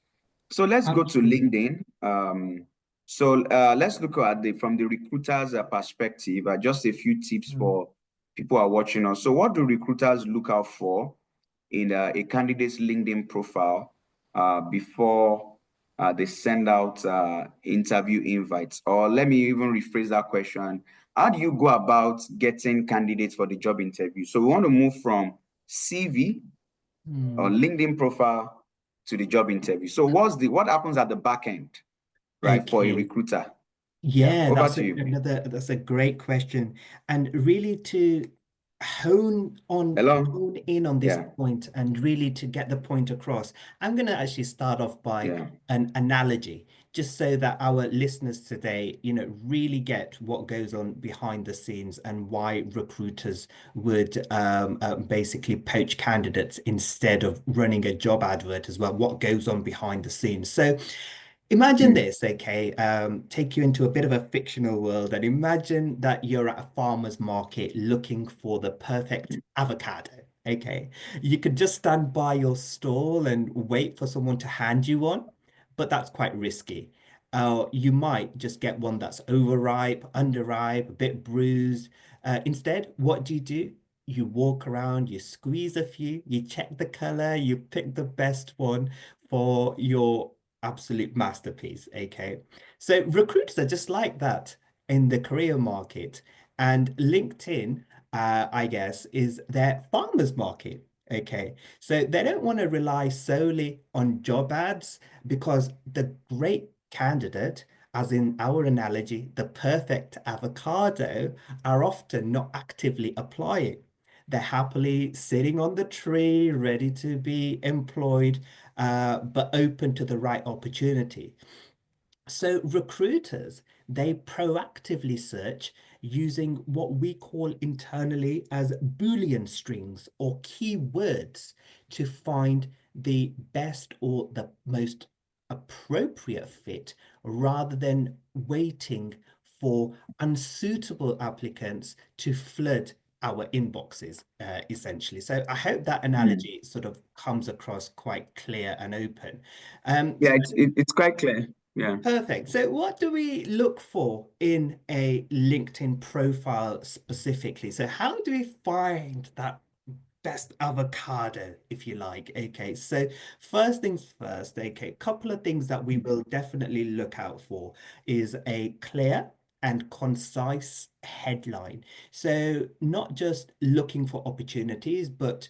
So let's go to absolutely. LinkedIn. Let's look at the from the recruiter's perspective. Just a few tips Mm. for people who are watching us. So what do recruiters look out for in a candidate's LinkedIn profile before they send out interview invites? Or let me even rephrase that question. How do you go about getting candidates for the job interview? So we want to move from CV or Mm. LinkedIn profile to the job interview. So what happens at the back end, right, for a Okay. recruiter? Yeah, Yeah, over that's to you. that's a great question. And really to Hello? hone in on this Yeah, point and really to get the point across, I'm gonna actually start off by yeah. an analogy, just so that our listeners today, really get what goes on behind the scenes and why recruiters would basically poach candidates instead of running a job advert as well, what goes on behind the scenes. So imagine Mm, this, okay? Take you into a bit of a fictional world and imagine that you're at a farmer's market looking for the perfect avocado, okay? You could just stand by your stall and wait for someone to hand you one, but that's quite risky. You might just get one that's overripe, underripe, a bit bruised. Instead, what do? You walk around, you squeeze a few, you check the color, you pick the best one for your absolute masterpiece. Okay. So recruiters are just like that in the career market. And LinkedIn, I guess, is their farmers market. Okay. So they don't want to rely solely on job ads because the great candidate, as in our analogy, the perfect avocado, are often not actively applying. They're happily sitting on the tree, ready to be employed, but open to the right opportunity. So recruiters, they proactively search using what we call internally as Boolean strings or keywords to find the best or the most appropriate fit rather than waiting for unsuitable applicants to flood our inboxes, essentially. So I hope that mm. analogy sort of comes across quite clear and open. Yeah, So it's quite clear. Yeah. perfect. So, what do we look for in a LinkedIn profile specifically? So, how do we find that best avocado, if you like? Okay, so first things first, okay, couple of things that we will definitely look out for is a clear and concise headline. So, not just looking for opportunities, but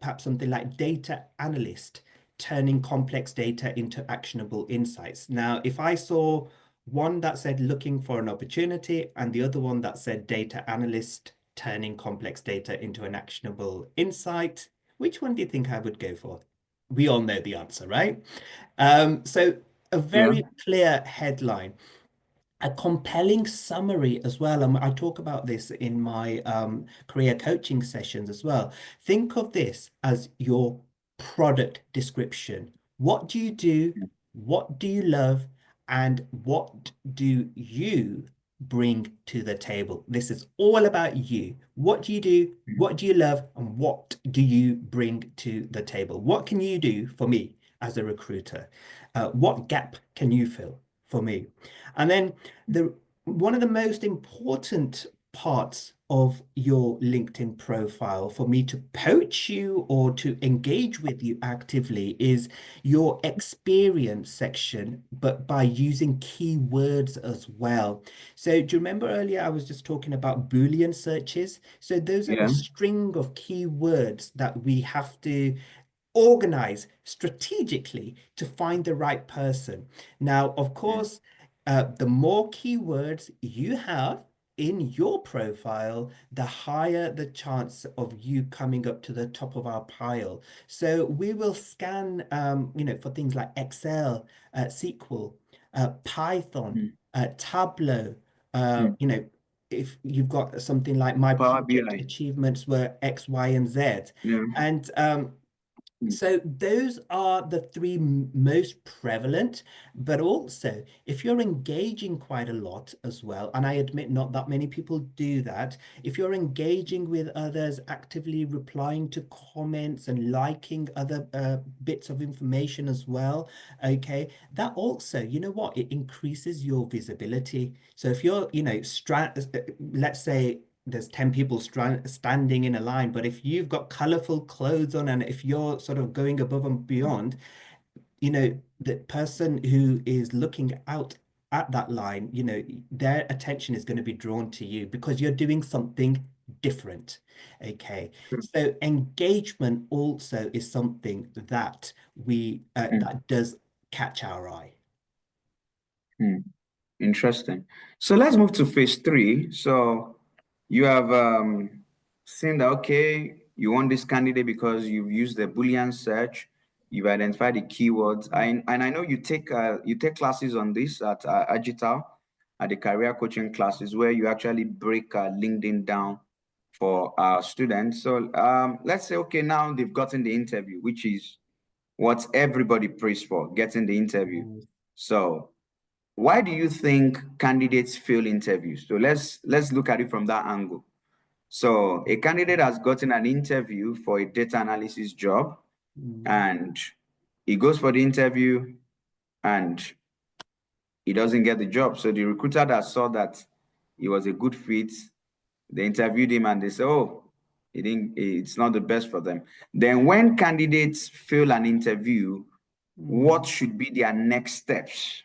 perhaps something like data analyst turning complex data into actionable insights. Now, if I saw one that said looking for an opportunity and the other one that said data analyst turning complex data into an actionable insight, which one do you think I would go for? We all know the answer, right? So a Yeah. very clear headline, a compelling summary as well. And I talk about this in my career coaching sessions as well. Think of this as your product description. What do you do? What do you love? And what do you bring to the table? This is all about you. What do you do? What do you love? And what do you bring to the table? What can you do for me as a recruiter? What gap can you fill for me? And then the one of the most important parts of your LinkedIn profile for me to poach you or to engage with you actively is your experience section, but by using keywords as well. So do you remember earlier I was just talking about Boolean searches? So those are the Yeah. string of keywords that we have to organize strategically to find the right person. Now, of Yeah. course, the more keywords you have in your profile, the higher the chance of you coming up to the top of our pile. So we will scan, for things like Excel, SQL, Python, mm, Tableau, mm. if you've got something like my Power project BI. achievements were X, Y, and Z. Yeah. And Mm, so those are the three most prevalent, but also if you're engaging quite a lot as well, and I admit not that many people do that, if you're engaging with others, actively replying to comments and liking other bits of information as well, okay, that also, you know what, it increases your visibility. So if you're, let's say there's 10 people standing in a line, but if you've got colorful clothes on and if you're sort of going above and beyond, the person who is looking out at that line, their attention is going to be drawn to you because you're doing something different. Okay. mm, So engagement also is something that mm, that does catch our eye. mm. Interesting. So let's move to phase three. So you have seen that, okay, you want this candidate because you've used the Boolean search, you've identified the keywords. And I know you take classes on this at Agital, at the career coaching classes where you actually break LinkedIn down for our students. So let's say, okay, now they've gotten the interview, which is what everybody prays for, getting the interview. So why do you think candidates fail interviews? So let's look at it from that angle. So a candidate has gotten an interview for a data analysis job, Mm. and he goes for the interview and he doesn't get the job. So the recruiter that saw that he was a good fit, they interviewed him and they say, oh, he didn't, it's not the best for them. Then when candidates fail an interview, what Mm. should be their next steps?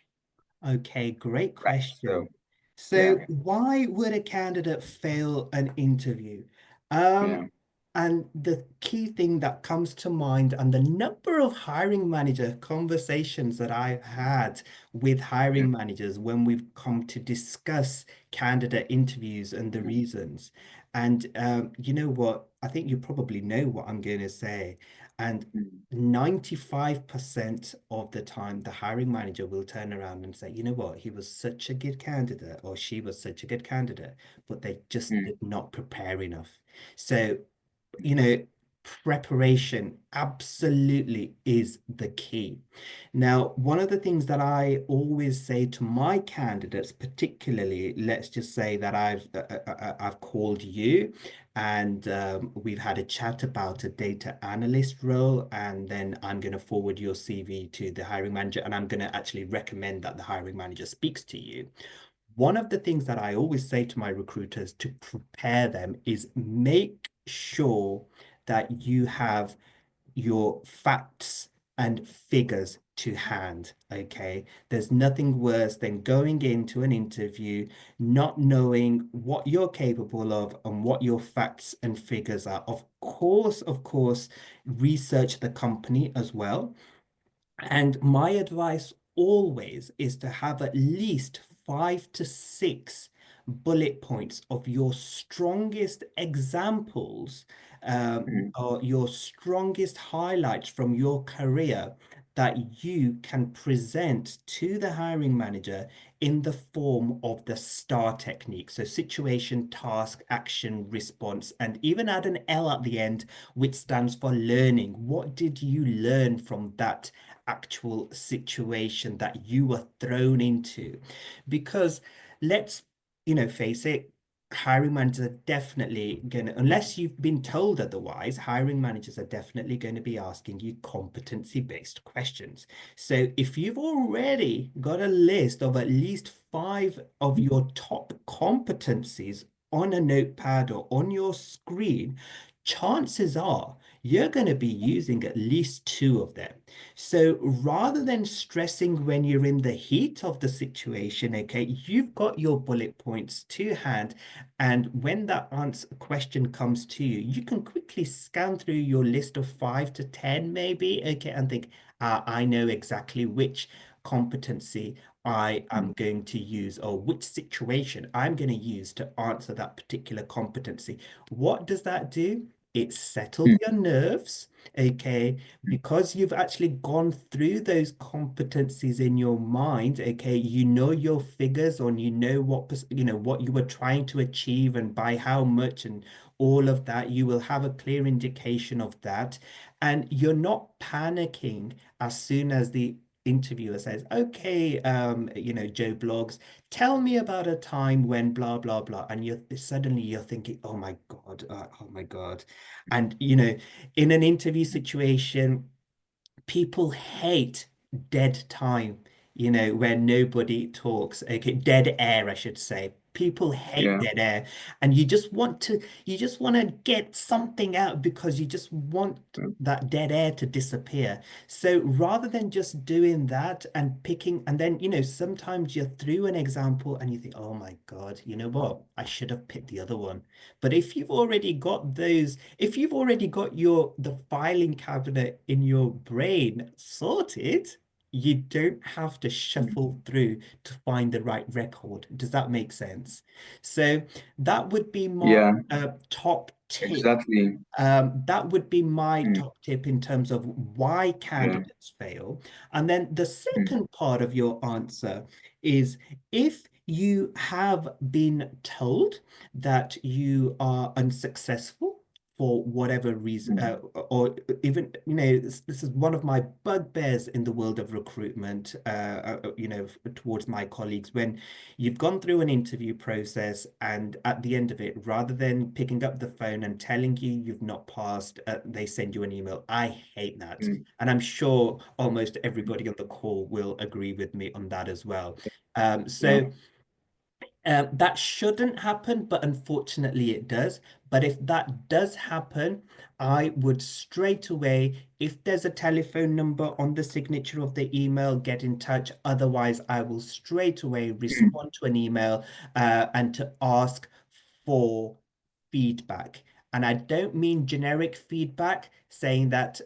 Okay, great Right. So question. So yeah, why would a candidate fail an interview? Um, yeah. and the key thing that comes to mind, and the number of hiring manager conversations that I've had with Yeah. hiring managers when we've come to discuss candidate interviews and the reasons. And you know what? I think you probably know what I'm going to say. And Mm, 95% of the time, the hiring manager will turn around and say, you know what, he was such a good candidate, or she was such a good candidate, but they just mm, did not prepare enough. So, you know, preparation absolutely is the key. Now, one of the things that I always say to my candidates, particularly, let's just say that I've called you and we've had a chat about a data analyst role, and then I'm going to forward your CV to the hiring manager, and I'm going to actually recommend that the hiring manager speaks to you. One of the things that I always say to my recruiters to prepare them is make sure that you have your facts and figures to hand. Okay. There's nothing worse than going into an interview, not knowing what you're capable of and what your facts and figures are. Of course, research the company as well. And my advice always is to have at least 5 to 6 bullet points of your strongest examples, mm, or your strongest highlights from your career that you can present to the hiring manager in the form of the STAR technique. So situation, task, action, response, and even add an L at the end, which stands for learning. What did you learn from that actual situation that you were thrown into? Because let's, face it, hiring managers are definitely going to, unless you've been told otherwise, hiring managers are definitely going to be asking you competency-based questions. So if you've already got a list of at least 5 of your top competencies on a notepad or on your screen, chances are you're going to be using at least 2 of them. So rather than stressing when you're in the heat of the situation, okay, you've got your bullet points to hand. And when that answer question comes to you, you can quickly scan through your list of 5 to 10, maybe, okay, and think, I know exactly which competency I am going to use, or which situation I'm going to use to answer that particular competency. What does that do? It settles mm, your nerves, okay? mm. Because you've actually gone through those competencies in your mind, okay? You know your figures on, you know what, what you were trying to achieve and by how much and all of that. You will have a clear indication of that. And you're not panicking as soon as the interviewer says, okay, Joe Blogs, tell me about a time when blah, blah, blah. And you're thinking, oh my God. And, in an interview situation, people hate dead time, where nobody talks. Okay, dead air, I should say. People hate Yeah. dead air, and you just want to get something out because you just want Mm, that dead air to disappear. So rather than just doing that and picking, and then, sometimes you're through an example and you think, oh my God, you know what? I should have picked the other one. But if you've already got the filing cabinet in your brain sorted, you don't have to mm. shuffle through to find the right record. Does that make sense? So that would be my Yeah, top tip. exactly. That would be my Mm, top tip in terms of why yeah. candidates fail. And then the Mm, second part of your answer is, if you have been told that you are unsuccessful for whatever reason, mm, or even, this is one of my bugbears in the world of recruitment, towards my colleagues, when you've gone through an interview process and at the end of it, rather than picking up the phone and telling you you've not passed, they send you an email. I hate that. mm, And I'm sure almost everybody on the call will agree with me on that as well. Um, yeah. so that shouldn't happen, but unfortunately it does. But if that does happen, I would straight away, if there's a telephone number on the signature of the email, get in touch. Otherwise, I will straight away Mm, respond to an email and to ask for feedback. And I don't mean generic feedback saying that,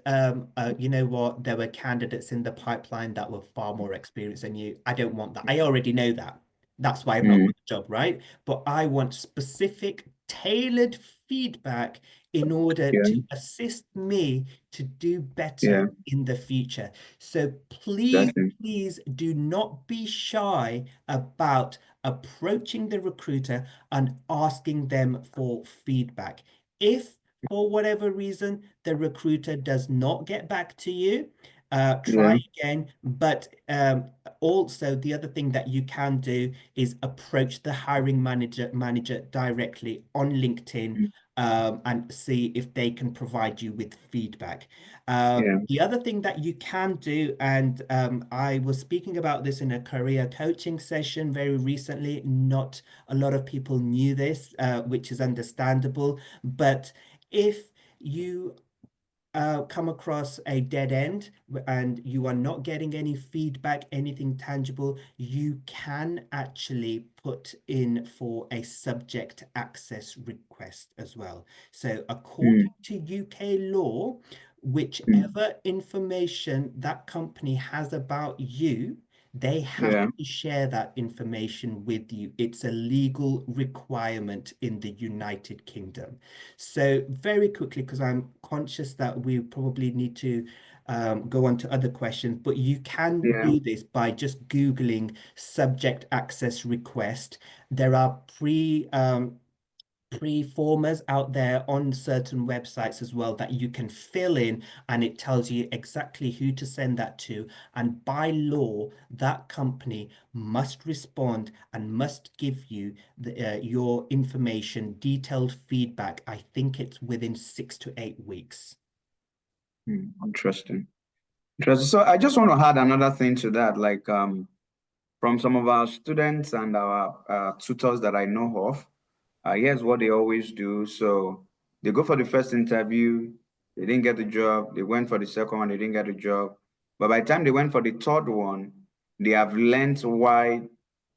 you know what, there were candidates in the pipeline that were far more experienced than you. I don't want that. I already know that. That's why I've not mm, got the job, right? But I want specific, tailored feedback in order yeah, to assist me to do better yeah, in the future. So please, exactly. please do not be shy about approaching the recruiter and asking them for feedback. If for whatever reason the recruiter does not get back to you, try Yeah. again. But also, the other thing that you can do is approach the hiring manager directly on LinkedIn, Mm, and see if they can provide you with feedback. yeah. The other thing that you can do, and I was speaking about this in a career coaching session very recently. Not a lot of people knew this, which is understandable. But if you come across a dead end and you are not getting any feedback, anything tangible, you can actually put in for a subject access request as well. So Mm, according to UK law, mm, whichever information that company has about you, they have yeah. to share that information with you. It's a legal requirement in the United Kingdom. So very quickly, because I'm conscious that we probably need to go on to other questions, but you can Yeah. do this by just Googling subject access request. There are pre-formers out there on certain websites as well that you can fill in, and it tells you exactly who to send that to. And by law, that company must respond and must give you your information, detailed feedback. I think it's within 6 to 8 weeks. Mm, interesting. Interesting. So I just want to add another thing to that, like from some of our students and our tutors that I know of, here's what they always do. So they go for the first interview, they didn't get the job. They went for the second one, they didn't get the job. But by the time they went for the third one, they have learned why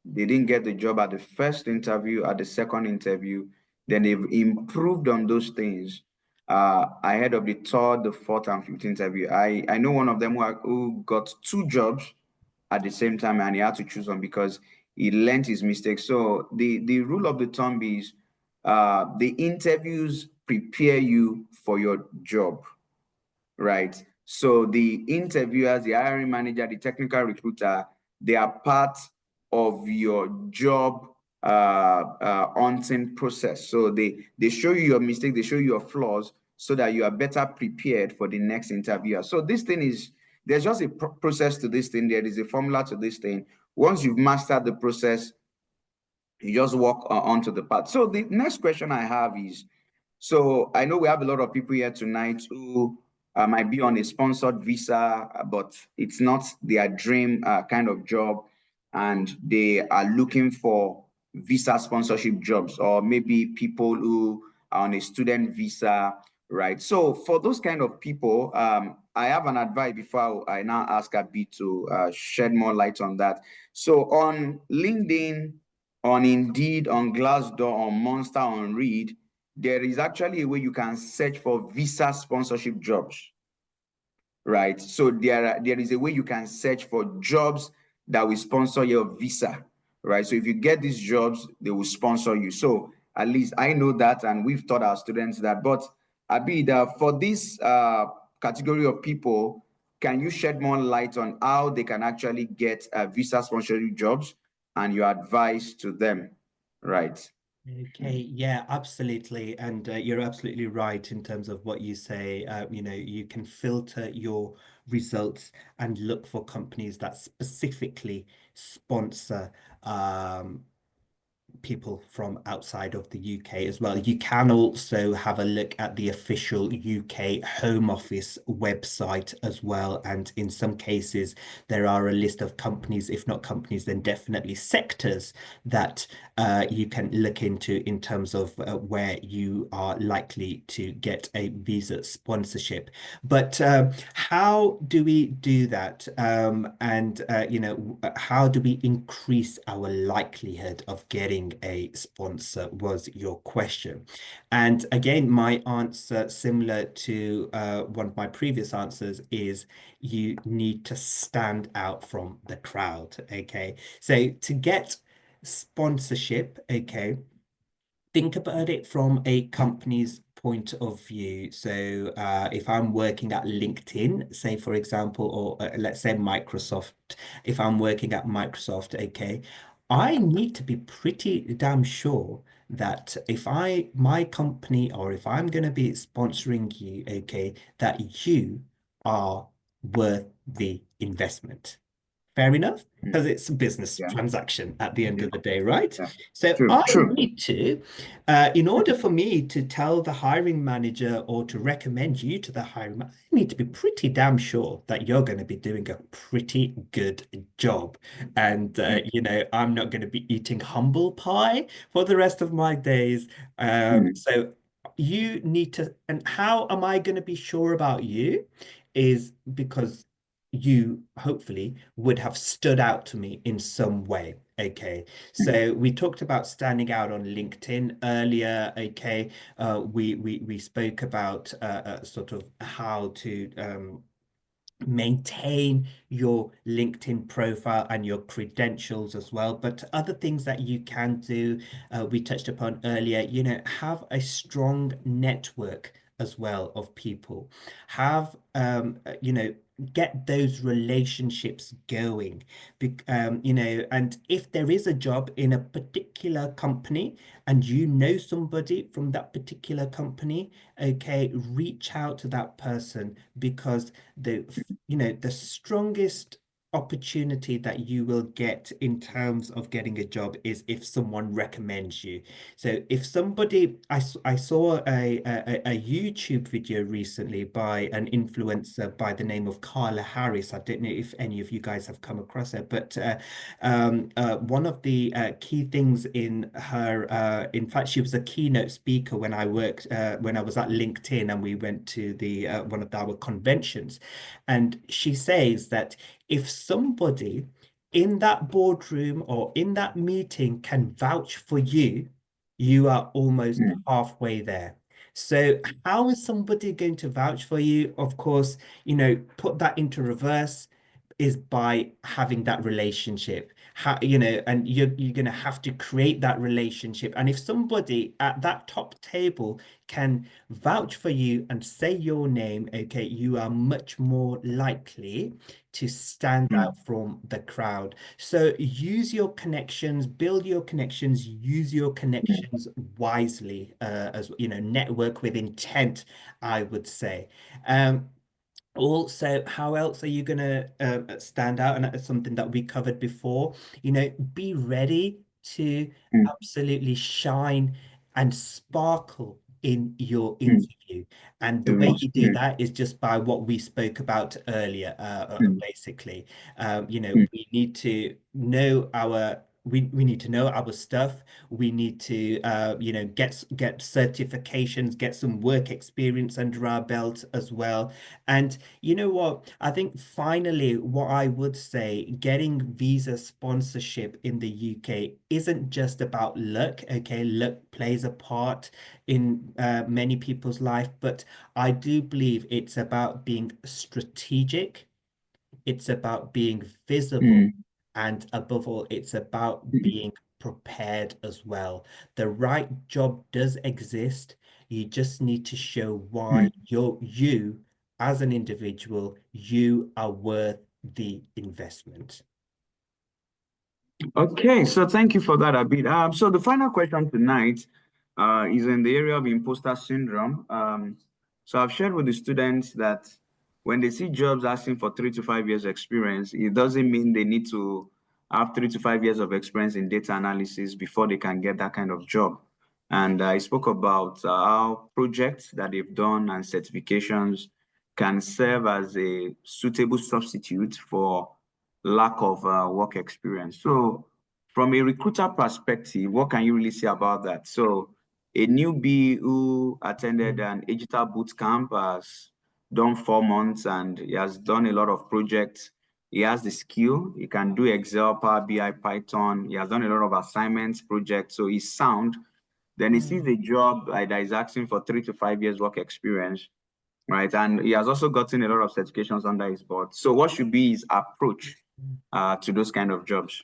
they didn't get the job at the first interview, at the second interview. Then they've improved on those things ahead of the third, the fourth, and fifth interview. I know one of them who got two jobs at the same time, and he had to choose one because he learned his mistakes. So the rule of the thumb is the interviews prepare you for your job, right? So the interviewers, the hiring manager, the technical recruiter, they are part of your job hunting process. So they show you your mistake, they show you your flaws so that you are better prepared for the next interviewer. So this thing is, there's just a process to this thing. There is a formula to this thing. Once you've mastered the process, you just walk onto the path. So the next question I have is, so I know we have a lot of people here tonight who might be on a sponsored visa, but it's not their dream kind of job, and they are looking for visa sponsorship jobs, or maybe people who are on a student visa, right? So for those kind of people, I have an advice before I now ask Abi to shed more light on that. So on LinkedIn, on Indeed, on Glassdoor, on Monster, on Reed, there is actually a way you can search for visa sponsorship jobs, right? So there is a way you can search for jobs that will sponsor your visa, right? So if you get these jobs, they will sponsor you. So at least I know that, and we've taught our students that. But Abida, for this category of people, can you shed more light on how they can actually get visa sponsorship jobs and your advice to them, right? Okay, yeah, absolutely. And you're absolutely right in terms of what you say. You can filter your results and look for companies that specifically sponsor people from outside of the UK as well. You can also have a look at the official UK Home Office website as well. And in some cases, there are a list of companies, if not companies, then definitely sectors that you can look into in terms of where you are likely to get a visa sponsorship. But how do we do that? How do we increase our likelihood of getting a sponsor was your question. And again, my answer, similar to one of my previous answers, is you need to stand out from the crowd. Okay. So to get sponsorship, okay, think about it from a company's point of view. So if I'm working at LinkedIn, say for example, or let's say Microsoft, if I'm working at Microsoft, okay, I need to be pretty damn sure that if my company, or if I'm going to be sponsoring you, okay, that you are worth the investment. Fair enough, Mm. because it's a business Yeah, transaction at the end yeah, of the day, right? yeah. So True, I true. need to, in order for me to tell the hiring manager or to recommend you to the hiring manager, I need to be pretty damn sure that you're going to be doing a pretty good job. And, Mm, I'm not going to be eating humble pie for the rest of my days. mm, So you need to, and how am I going to be sure about you? Is because you hopefully would have stood out to me in some way. Okay, mm, so we talked about standing out on LinkedIn earlier. Okay, we spoke about sort of how to maintain your LinkedIn profile and your credentials as well. But other things that you can do, we touched upon earlier, have a strong network as well of people. Have, get those relationships going. And if there is a job in a particular company and you know somebody from that particular company, okay, reach out to that person because the strongest opportunity that you will get in terms of getting a job is if someone recommends you. So if somebody, I saw a YouTube video recently by an influencer by the name of Carla Harris. I don't know if any of you guys have come across her, but one of the key things in her, in fact, she was a keynote speaker when I was at LinkedIn and we went to the one of our conventions. And she says that if somebody in that boardroom or in that meeting can vouch for you, you are almost mm, halfway there. So how is somebody going to vouch for you? Of course, put that into reverse. is by having that relationship. And you're going to have to create that relationship. And if somebody at that top table can vouch for you and say your name, okay, you are much more likely to stand mm, out from the crowd. So use your connections, build your connections, use your mm, connections wisely, as network with intent, I would say. Um, Also, how else are you going to stand out? And that's something that we covered before. Be ready to mm, absolutely shine and sparkle in your mm. interview. And the You way must. you do that is just by what we spoke about earlier, Mm, basically. mm, We need to know our stuff. We need to get certifications, get some work experience under our belt as well. And you know what? I think finally, what I would say, getting visa sponsorship in the UK isn't just about luck. Okay, luck plays a part in many people's life, but I do believe it's about being strategic. It's about being visible. mm, And above all, it's about mm, being prepared as well. The right job does exist. You just need to show why mm. you as an individual, you are worth the investment. Okay, so thank you for that, Abid. So the final question tonight is in the area of imposter syndrome. So I've shared with the students that when they see jobs asking for 3 to 5 years experience, it doesn't mean they need to have 3 to 5 years of experience in data analysis before they can get that kind of job. And I spoke about how projects that they've done and certifications can serve as a suitable substitute for lack of work experience. So, from a recruiter perspective, what can you really say about that? So, a newbie who attended Mm. an digital boot camp has done 4 months and he has done a lot of projects. He has the skill. He can do Excel, Power BI, Python. He has done a lot of assignments, projects. So he's sound. Then he sees Mm. a job that is asking for 3 to 5 years work experience, right? And he has also gotten a lot of certifications under his belt. So what should be his approach to those kind of jobs?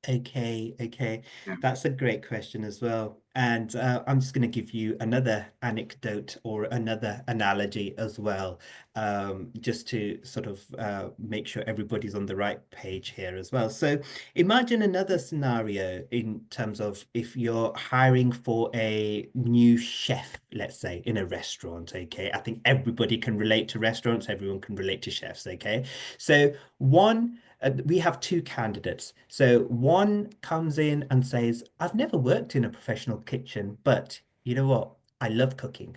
Okay, okay. Yeah. That's a great question as well. And I'm just going to give you another anecdote or another analogy as well, just to sort of make sure everybody's on the right page here as well. So imagine another scenario in terms of if you're hiring for a new chef, let's say, in a restaurant, okay? I think everybody can relate to restaurants, everyone can relate to chefs, okay? So we have two candidates. So one comes in and says, I've never worked in a professional kitchen, but you know what? I love cooking.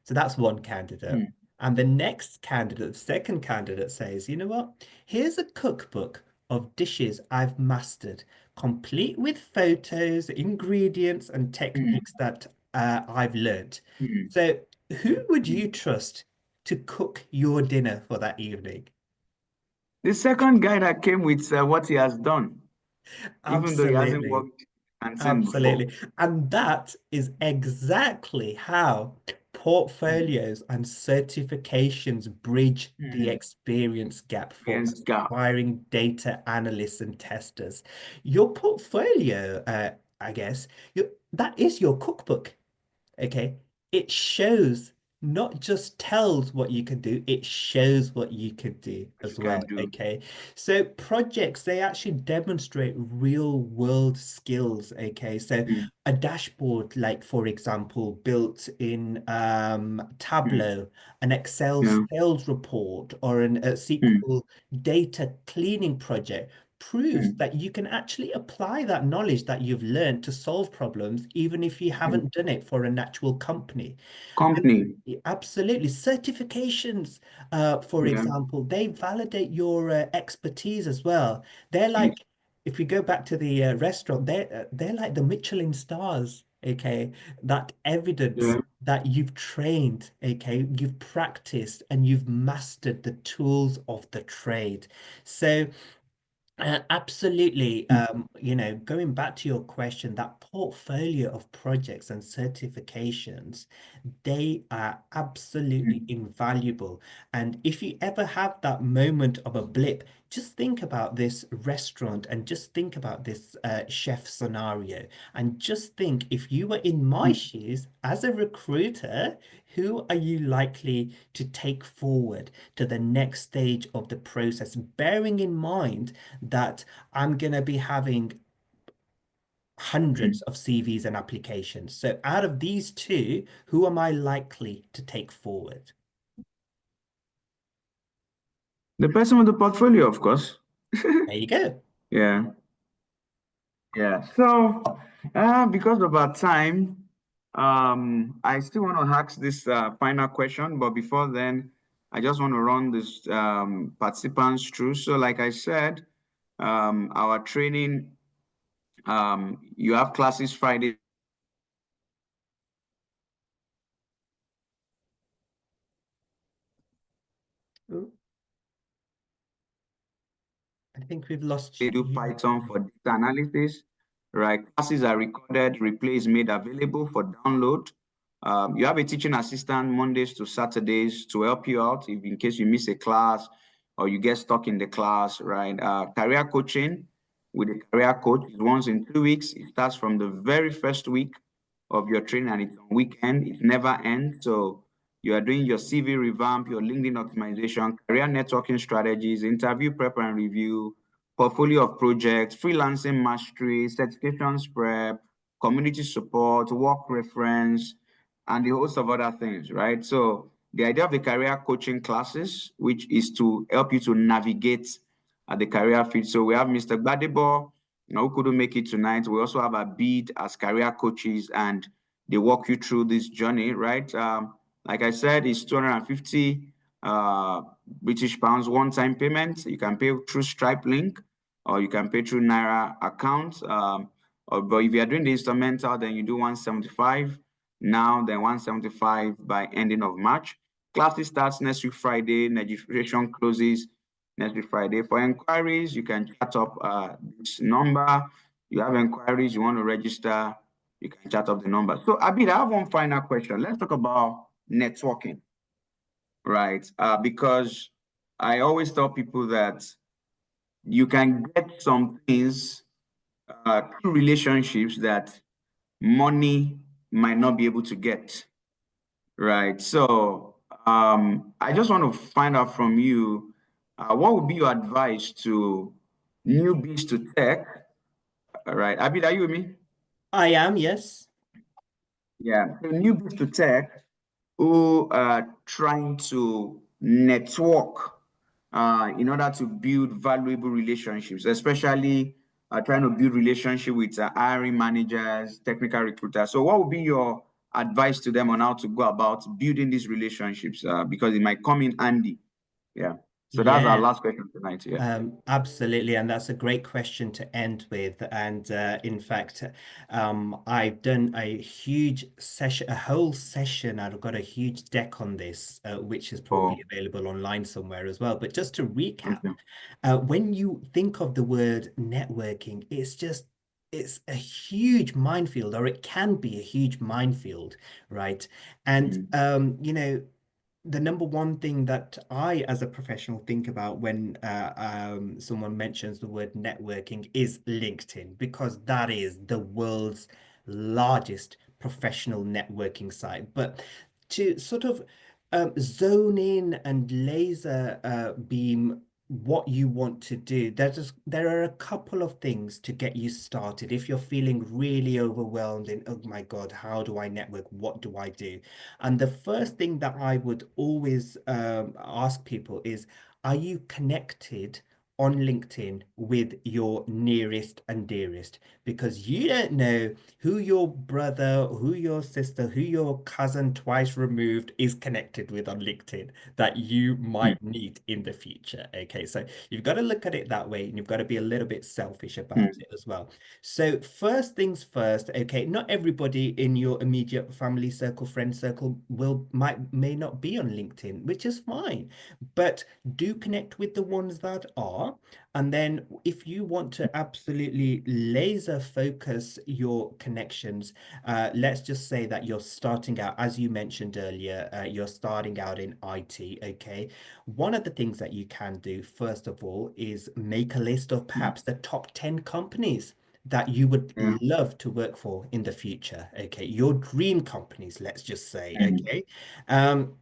So that's one candidate. Mm, And the next candidate, the second candidate says, you know what? Here's a cookbook of dishes I've mastered, complete with photos, ingredients, and mm, techniques that I've learned. mm, So who would mm. you trust to cook your dinner for that evening? The second guy that came with what he has done, even though he hasn't Absolutely. worked and seen before. Absolutely. And that is exactly how Mm, portfolios and certifications bridge the mm. experience gap for Yes, gap. aspiring data analysts and testers. Your portfolio, I guess, that is your cookbook. Okay. It shows, not just tells what you can do, it shows what you can do What you as well. can do. Okay. So projects, they actually demonstrate real world skills. Okay. So Mm, a dashboard, like for example, built in mm, Tableau, an Excel yeah. sales report, or a Mm, SQL data cleaning project proves mm, that you can actually apply that knowledge that you've learned to solve problems, even if you mm. haven't done it for an actual company. And Company. absolutely, certifications, for Yeah. example, they validate your expertise as well. They're Mm, like, if we go back to the restaurant, they're like the Michelin stars, okay? That evidence yeah. that you've trained, okay? You've practiced and you've mastered the tools of the trade. So, absolutely. Mm, Going back to your question, that portfolio of projects and certifications, they are absolutely mm, invaluable. And if you ever have that moment of a blip, just think about this restaurant and just think about this chef scenario and just think if you were in my shoes as a recruiter, who are you likely to take forward to the next stage of the process, bearing in mind that I'm going to be having hundreds of CVs and applications. So out of these two, who am I likely to take forward? The person with the portfolio, of course. There you go. Yeah. Yeah. So, because of our time, I still want to ask this final question, but before then, I just want to run this participants through. So, like I said, our training, you have classes Friday. Ooh, I think we've lost They do you. Python for data analysis, right? Classes are recorded, replays made available for download. You have a teaching assistant Mondays to Saturdays to help you out if in case you miss a class or you get stuck in the class, right? Career coaching with a career coach is once in 2 weeks. It starts from the very first week of your training and it's on weekend. It never ends. So you are doing your CV revamp, your LinkedIn optimization, career networking strategies, interview prep and review, portfolio of projects, freelancing mastery, certifications prep, community support, work reference, and a host of other things, right? So the idea of the career coaching classes, which is to help you to navigate the career field. So we have Mr. Gbadebo, who couldn't make it tonight. We also have a bid as career coaches, and they walk you through this journey, right? Like I said, it's 250 British pounds one-time payment. You can pay through Stripe link, or you can pay through Naira account. But if you are doing the instrumental, then you do 175 now, then 175 by ending of March. Classes starts next week Friday. Registration closes next week Friday. For inquiries, you can chat up this number. You have inquiries, you want to register, you can chat up the number. So Abid, I have one final question. Let's talk about networking, right? Because I always tell people that you can get some things through relationships that money might not be able to get, right? So I just want to find out from you, what would be your advice to newbies to tech? All right, Abid, are you with me? I am, yes. Yeah, so newbies to tech who are trying to network in order to build valuable relationships, especially trying to build relationship with hiring managers, technical recruiters. So what would be your advice to them on how to go about building these relationships? Because it might come in handy. Yeah. So that's our Yeah. last question tonight. Yeah. Absolutely, and that's a great question to end with. And in fact, I've done a huge session, a whole session. I've got a huge deck on this, which is probably Oh, available online somewhere as well. But just to recap, okay. when you think of the word networking, it's a huge minefield, or it can be a huge minefield, right? And Mm, the number one thing that I, as a professional, think about when someone mentions the word networking is LinkedIn, because that is the world's largest professional networking site. But to sort of zone in and laser beam what you want to do, there are a couple of things to get you started. If you're feeling really overwhelmed and, oh my God, how do I network? What do I do? And the first thing that I would always ask people is, are you connected on LinkedIn with your nearest and dearest? Because you don't know who your brother, who your sister, who your cousin twice removed is connected with on LinkedIn that you mm, might meet in the future. Okay, so you've got to look at it that way, and you've got to be a little bit selfish about mm, it as well. So first things first, okay, not everybody in your immediate family circle, friend circle may not be on LinkedIn, which is fine. But do connect with the ones that are. are. And then if you want to absolutely laser focus your connections, let's just say that you're starting out, as you mentioned earlier, you're starting out in IT, okay? One of the things that you can do, first of all, is make a list of perhaps the top 10 companies that you would Yeah. love to work for in the future, okay? Your dream companies, let's just say, Mm. okay? Um,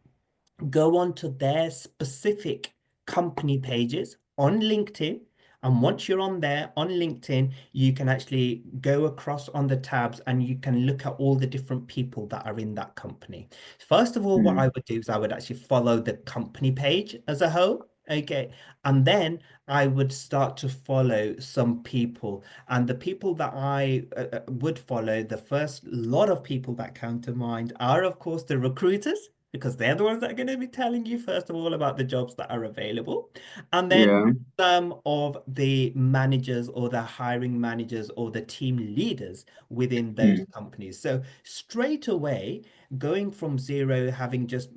Go on to their specific company pages on LinkedIn. And once you're on there on LinkedIn, you can actually go across on the tabs and you can look at all the different people that are in that company. First of all, what I Mm. would do is I would actually follow the company page as a whole. Okay. And then I would start to follow some people. And the people that I would follow, the first lot of people that come to mind are, of course, the recruiters, because they're the ones that are going to be telling you, first of all, about the jobs that are available. And then Yeah. some of the managers or the hiring managers or the team leaders within those Mm. companies. So straight away, going from zero, having just,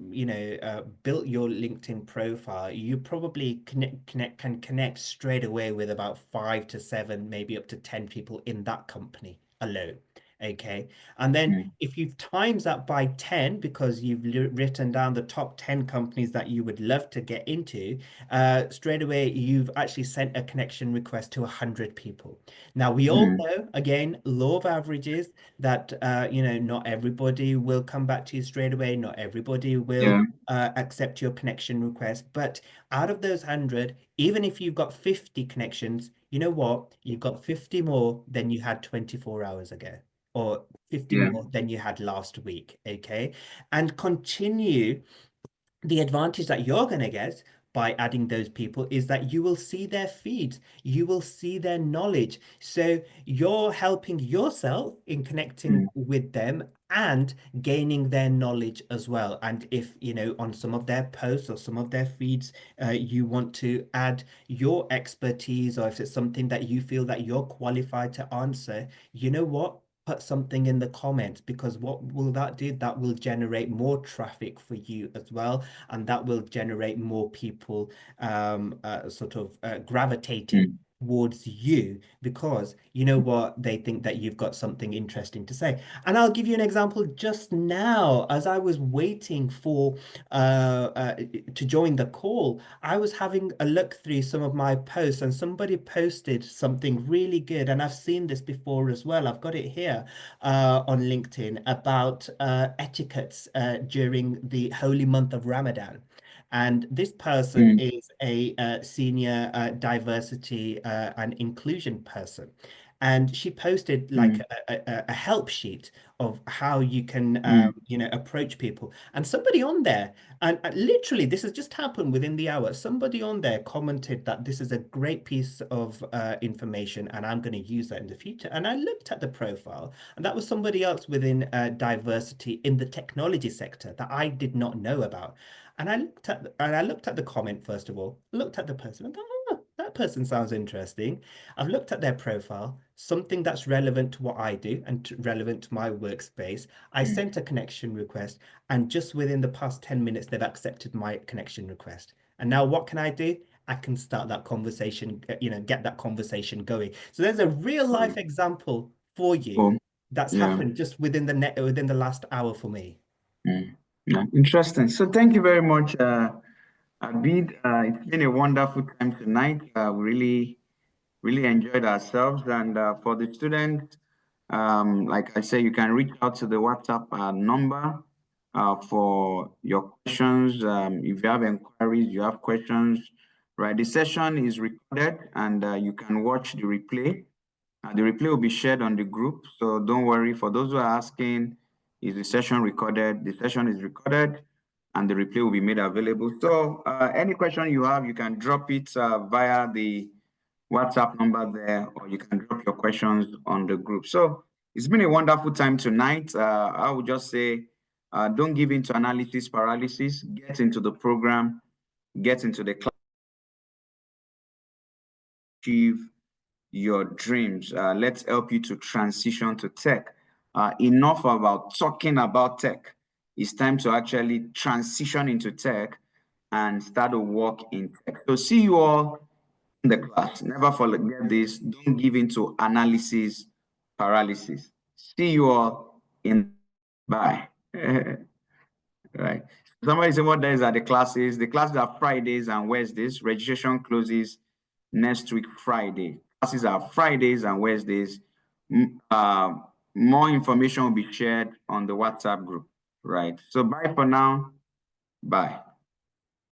built your LinkedIn profile, you probably can connect straight away with about 5 to 7, maybe up to 10 people in that company alone. Okay. And then Mm. if you've times that by 10, because you've written down the top 10 companies that you would love to get into, straight away, you've actually sent a connection request to 100 people. Now, we all Mm. know, again, law of averages, that, not everybody will come back to you straight away. Not everybody will Yeah. accept your connection request. But out of those 100, even if you've got 50 connections, you know what? You've got 50 more than you had 24 hours ago, or 50 Yeah. more than you had last week, okay? And continue. The advantage that you're going to get by adding those people is that you will see their feeds, you will see their knowledge. So you're helping yourself in connecting Mm. with them and gaining their knowledge as well. And if, on some of their posts or some of their feeds, you want to add your expertise, or if it's something that you feel that you're qualified to answer, you know what? Put something in the comments, because what will that do? That will generate more traffic for you as well, and that will generate more people gravitating Mm. towards you, because you know what, they think that you've got something interesting to say. And I'll give you an example. Just now, as I was waiting for to join the call, I was having a look through some of my posts, and somebody posted something really good, and I've seen this before as well. I've got it here on LinkedIn about etiquettes during the holy month of Ramadan. And this person Mm. is a senior diversity and inclusion person. And she posted like Mm. a help sheet of how you can, Mm. approach people. And somebody on there, and literally, this has just happened within the hour. Somebody on there commented that this is a great piece of information, and I'm going to use that in the future. And I looked at the profile, and that was somebody else within diversity in the technology sector that I did not know about. And I looked at the comment first of all, looked at the person, and thought, oh, that person sounds interesting. I've looked at their profile, something that's relevant to what I do and relevant to my workspace. I Mm. sent a connection request, and just within the past 10 minutes, they've accepted my connection request. And now what can I do? I can start that conversation, get that conversation going. So there's a real life Mm. example for you Oh, that's yeah. happened just within the last hour for me. Mm. Yeah. Interesting. So thank you very much, Abid. It's been a wonderful time tonight. We really enjoyed ourselves. And for the students, like I say, you can reach out to the WhatsApp number for your questions. If you have inquiries, you have questions, right? The session is recorded, and you can watch the replay. The replay will be shared on the group, so don't worry. For those who are asking, is the session recorded? The session is recorded, and the replay will be made available. So any question you have, you can drop it via the WhatsApp number there, or you can drop your questions on the group. So it's been a wonderful time tonight. I would just say, don't give in to analysis paralysis. Get into the program, get into the class, achieve your dreams. Let's help you to transition to tech. Enough about talking about tech. It's time to actually transition into tech and start to work in tech. So see you all the class. Never forget this. Don't give into analysis paralysis. See you all in. Bye. Right. Somebody say what days are the classes? The classes are Fridays and Wednesdays. Registration closes next week, Friday. Classes are Fridays and Wednesdays. More information will be shared on the WhatsApp group. Right. So bye for now. Bye.